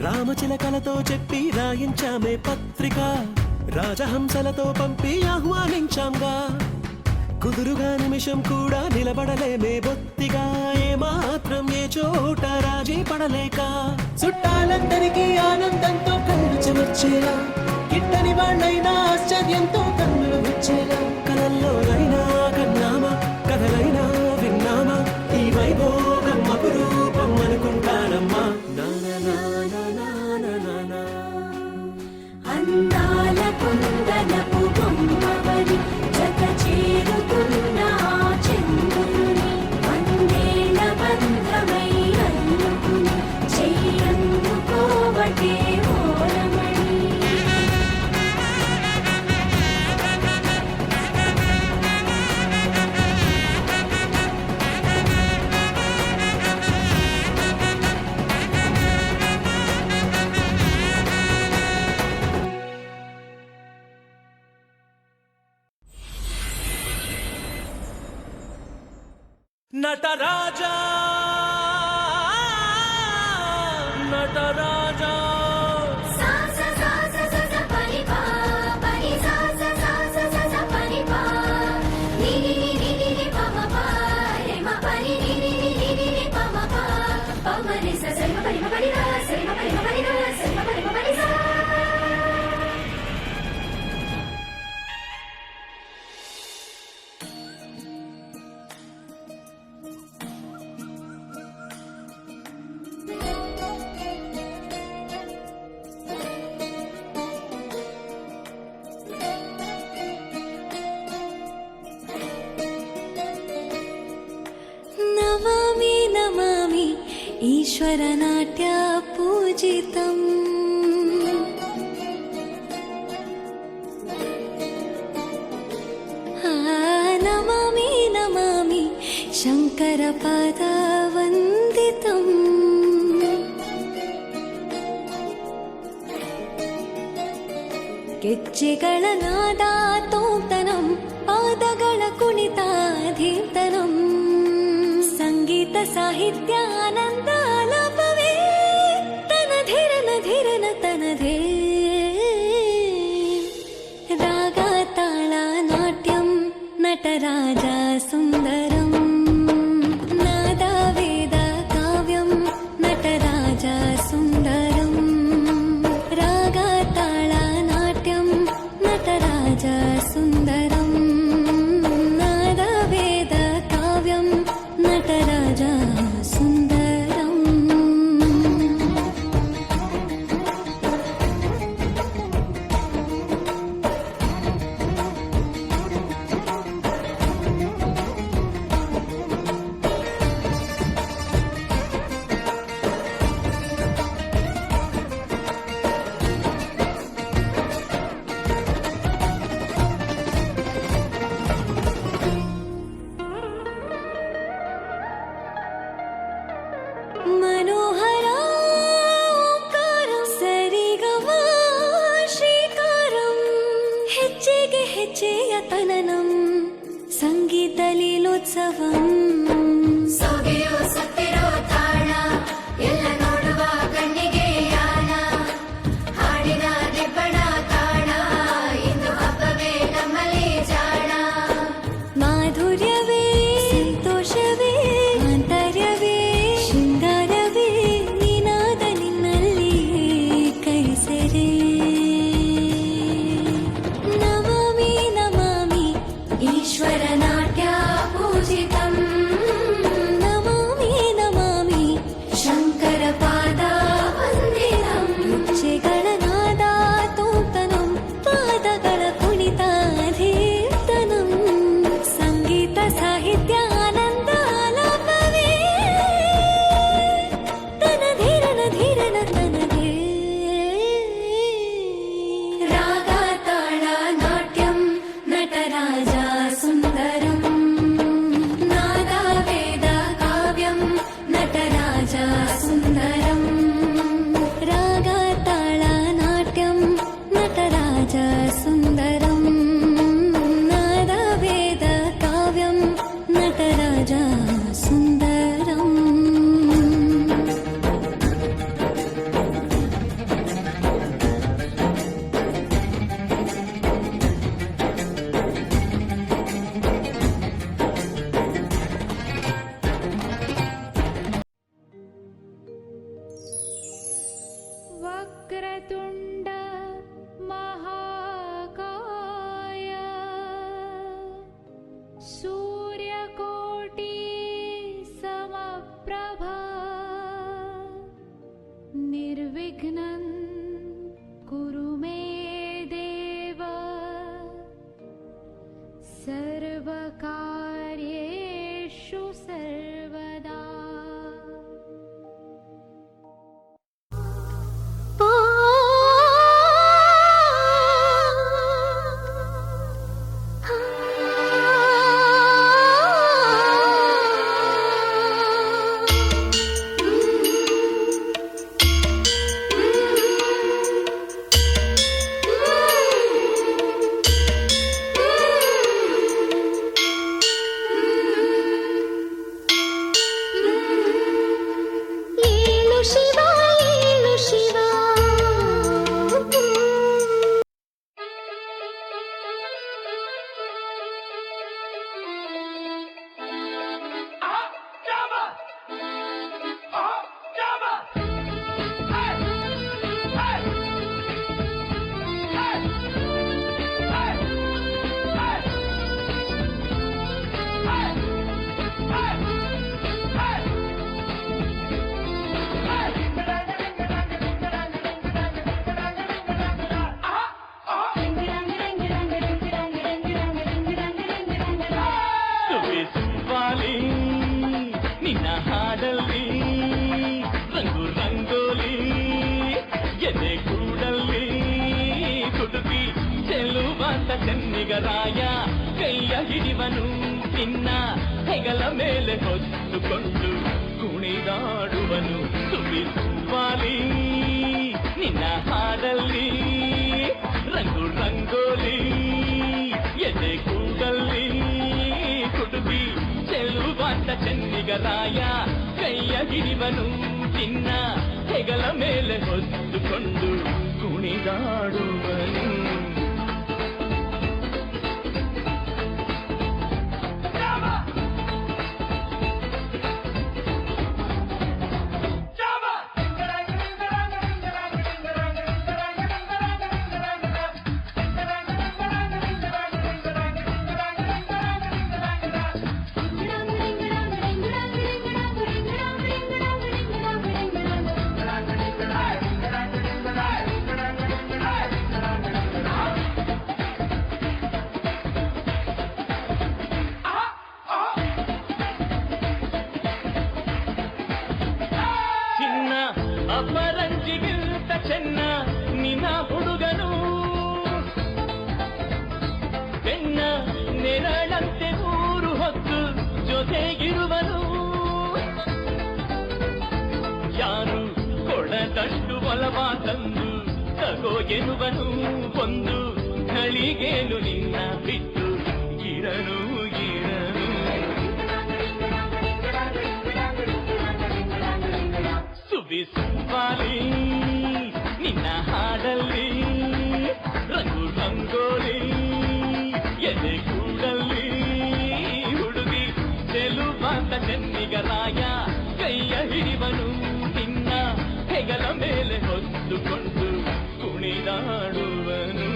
రామచిలకలతో చెప్పి రాయించామే పత్రిక, రాజహంసలతో పంపి ఆహ్వానించాంగా. కుదురుగా నిమిషం కూడా నిలబడలేమే బొత్తిగా, ఏమాత్రం ఏ చోట రాజీ పడలేక. చుట్టాలందరికీ ఆనందంతో కళ్ళు చెమర్చేలా, గిట్టని వాళ్ళైనా ఆశ్చర్యంతో కన్నులు వచ్చేలా. కలల్లోనైనా కన్నామా, కథలైనా విన్నామా, ఈ వైభోగం అపురూపం అనుకుంటానమ్మా. అందాల కుందనపు బొమ్మవని జత చేరుతున్న ఆ చంద్రుని వందేళ్ల బంధమై అల్లుకుని చెయ్యందుకోవటే ఓరమణి. నటరాజా నటరాజా సా సా సా సా సా సా పని పా పని సా సా సా సా సా సా పని పా ని ని ని ని ని ప మ ప రే మ పని ని ని ని ని ని ప మ ప ప మ రి స స మ పని మ పని రా స మ పని మ పని రా స మ పని మ పని సా. నమామి నమామి ఈశ్వరనాట్య పూజితం. నమామి నమామి శంకర పాదవందితం. ಗೆಜ್ಜೆಗಳ ನಾದ ತೋಂತನಂ ಪಾದಗಳ ಕುಣಿತಾಧೀರ್ತನಂ ಸಂಗೀತ ಸಾಹಿತ್ಯ ಆನಂದ ಆಲಾಪವೇ ತನಧಿರನ ಧಿರನ ತನಧೇ ರಾಗ ತಾಳ ನಾಟ್ಯಂ ನಟರಾಜ ಸುಂದರಂ ನಾದ ವೇದ ಕಾವ್ಯಂ ನಟರಾಜ ಸುಂದರಂ ರಾಗ ತಾಳ ನಾಟ್ಯಂ ನಟರಾಜ ಸುಂದರಂ ನಾದ ವೇದ ಕಾವ್ಯಂ ನಟರಾಜ ಸುಂದರಂ. మనోహర ఓంకారం సరిగమ శ్రీకారం ಹೆಜ್ಜೆಗೆ ಹೆಜ್ಜೆಯ ತನನಂ ಸಂಗೀತ ಲೀಲೋತ್ಸವಂ. ಸೊಗೆಯೋ ಸತ್ತಿರೋ ತಾಣ ಎಲ್ಲ ನೋಡುವ ಕಣ್ಣಿಗೆ ಯಾನ ಹಾಡಿನ ದಿಬ್ಬಣ ಕಾಣ ಇಂದು ಹಬ್ಬವೇ ನಮ್ಮಲ್ಲಿ ಜಾಣ. ಮಾಧುರ್ಯವೇ ಸಂತೋಷವೇ ಆಂತರ್ಯವೇ ಶೃಂಗಾರವೇ ನಿನಾದ ನಿನ್ನಲ್ಲಿ ಕೈ ಸೆರೆ वक्रतुण्ड महाकाय सूर्यकोटि समप्रभा निर्विघ्नं कुरु मे देव सर्वकार्येषु सर्वदा। ಚೆನ್ನಿಗರಾಯ ಕೈಯ ಹಿಡಿವನು ನಿನ್ನ ಹೆಗಲ ಮೇಲೆ ಹೊತ್ತುಕೊಂಡು ಕುಣಿದಾಡುವನು ಸುಬಿಸುವಾಲಿ ನಿನ್ನ ಹಾಡಲ್ಲಿ ರಂಗು ರಂಗೋಲಿ ಎದೆ ಕೂಡಲ್ಲಿ ಕುಡುಕಿ ಚೆಲುವಾಟ ಚೆನ್ನಿಗರಾಯ ಕೈಯ ಹಿಡಿವನು ನಿನ್ನ ಹೆಗಲ ಮೇಲೆ ಹೊತ್ತುಕೊಂಡು ಕುಣಿದಾಡುವನು. ಅಪರಂಜಿಗಿಂತ ಚೆನ್ನ ನಿನ್ನ ಹುಡುಗನು ಬೆನ್ನ ನೆರಳಂತೆ ಊರು ಹೊತ್ತು ಜೊತೆಗಿರುವನು. ಯಾರು ಕೊಡದಷ್ಟು ಒಲವ ತಂದು ತಗೋ ಎನ್ನುವನು. ಒಂದು ಘಳಿಗೆನು ನಿನ್ನ ಬಿಟ್ಟು ಇರನು ಇರನು. ಸುಬಿಸುವಾಲಿ ನಿನ್ನ ಹಾಡಲ್ಲಿ ರಂಗು ರಂಗೋಲಿ ಎದೆ ಕೂಡಲ್ಲಿ ಹುಡುಗಿ ಚೆಲುವಾತ ಚೆನ್ನಿಗರಾಯ ಕೈಯ ಹಿಡಿವನು ನಿನ್ನ ಹೆಗಲ ಮೇಲೆ ಹೊತ್ತುಕೊಂಡು ಕುಣಿದಾಡುವನು.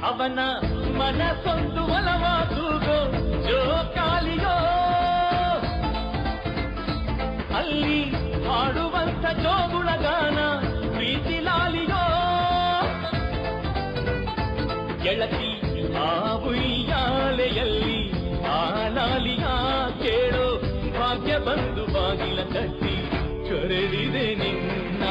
ಅವನ ಮನಸ್ಸೊಂದು ಒಲವಾದುಗೋ ಜೋಕಾಲಿಯೋ ಅಲ್ಲಿ ಹಾಡುವಂತ ಜೋಗುಳಗಾನ ಪ್ರೀತಿ ಲಾಲಿಯೋ. ಗೆಳತಿ ಆ ಉಯ್ಯಾಲೆಯಲ್ಲಿ ಆ ಲಾಲಿಯ ಕೇಳೋ ಭಾಗ್ಯ ಬಂದು ಬಾಗಿಲ ತಟ್ಟಿ ಕರೆದಿದೆ ನಿನ್ನ.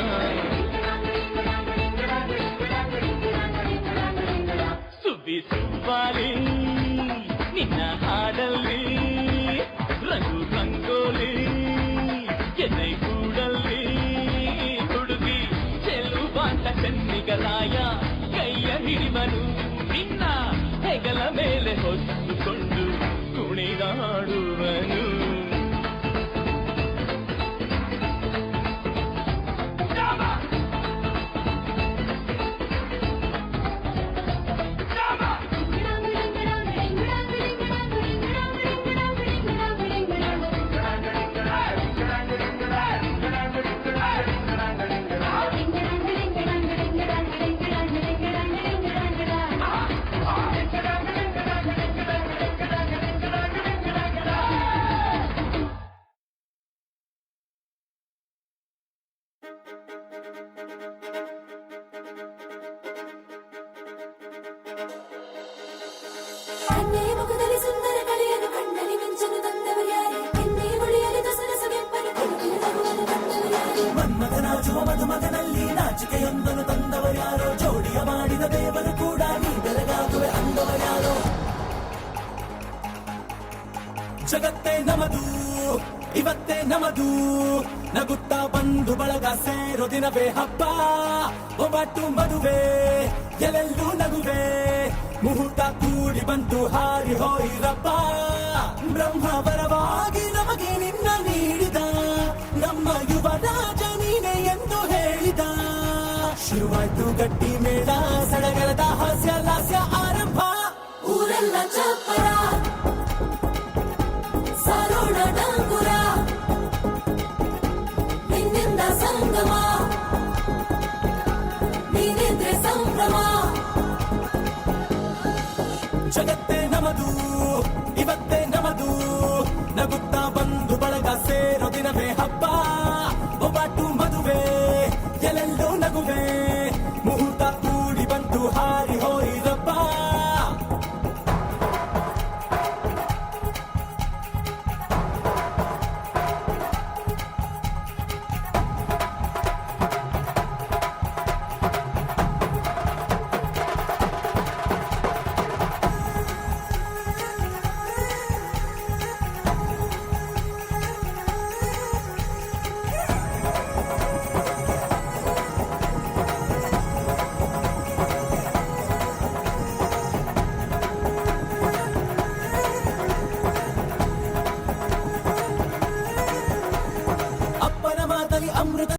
ಸುಬಿಸುವಾಲಿ ನಿನ್ನ ಹಾಡಲ್ಲಿ ರಂಗು ರಂಗೋಲಿ ಎದೆ ಕೂಡಲ್ಲಿ ಹುಡುಗಿ ಚೆಲುವಾಟ ಚೆನ್ನಿಗರಾಯ ಸಿಡಿಮನು ನಿನ್ನ ಹೆಗಲ ಮೇಲೆ ಹೊತ್ತುಕೊಂಡು ಕುಣಿದಾಡುವನು ಕಣ್ಣೇ ಮುಖದಲ್ಲಿ ಸುಂದರ ಕಳೆಯನ್ನು ಕಣ್ಣಲ್ಲಿ ಮಿಂಚನು ತಂದವರ್ಯಾರೆ ಎನ್ನೇ ಹೊಳೆಯಲಿ ದಸರ ಸೊಗೆಂಪನು ಕುಣಿಕೆಯ ನಗುವನ್ನು ತಂದವರ್ಯಾರೆ ಮನ್ಮಥನಾಚುವ ಮಧುಮಗನಲ್ಲಿ ನಾಚಿಕೆಯೊಂದನ್ನು ತಂದವರ್ಯಾರೋ ಜೋಡಿಯ ಮಾಡಿದ ದೇವರು ಕೂಡ ನೀ ಬೆಳಗಾಗುವೆ ಅಂದವರ್ಯಾರೋ ಜಗತ್ತೇ ನಮದು ಇವತ್ತೇ ನಮದು ನಗುತ್ತಾ ಬಂದು ಬಳಗ ಸೇರೋ ದಿನವೇ ಹಬ್ಬ ಒಬ್ಬಟ್ಟು ಮದುವೆ ಎಲ್ಲೆಲ್ಲೂ ನಗುವೆ ಮುಹೂರ್ತ ಕೂಡಿ ಬಂತು ಹಾರಿ ಹೋಯಿರಪ್ಪ ಬ್ರಹ್ಮ ವರವಾಗಿ ನಮಗೆ ನಿನ್ನ ನೀಡಿದ ನಮ್ಮ ಯುವರಾಜ ನೀನೆ ಎಂದು ಹೇಳಿದ ಶುರುವಾಯ್ತು ಗಟ್ಟಿ ಮೇಳ ಸಡಗರದ ಹಾಸ್ಯ ಲಾಸ್ಯ ಆರಂಭ ಊರೆಲ್ಲ ಚಪ್ಪರ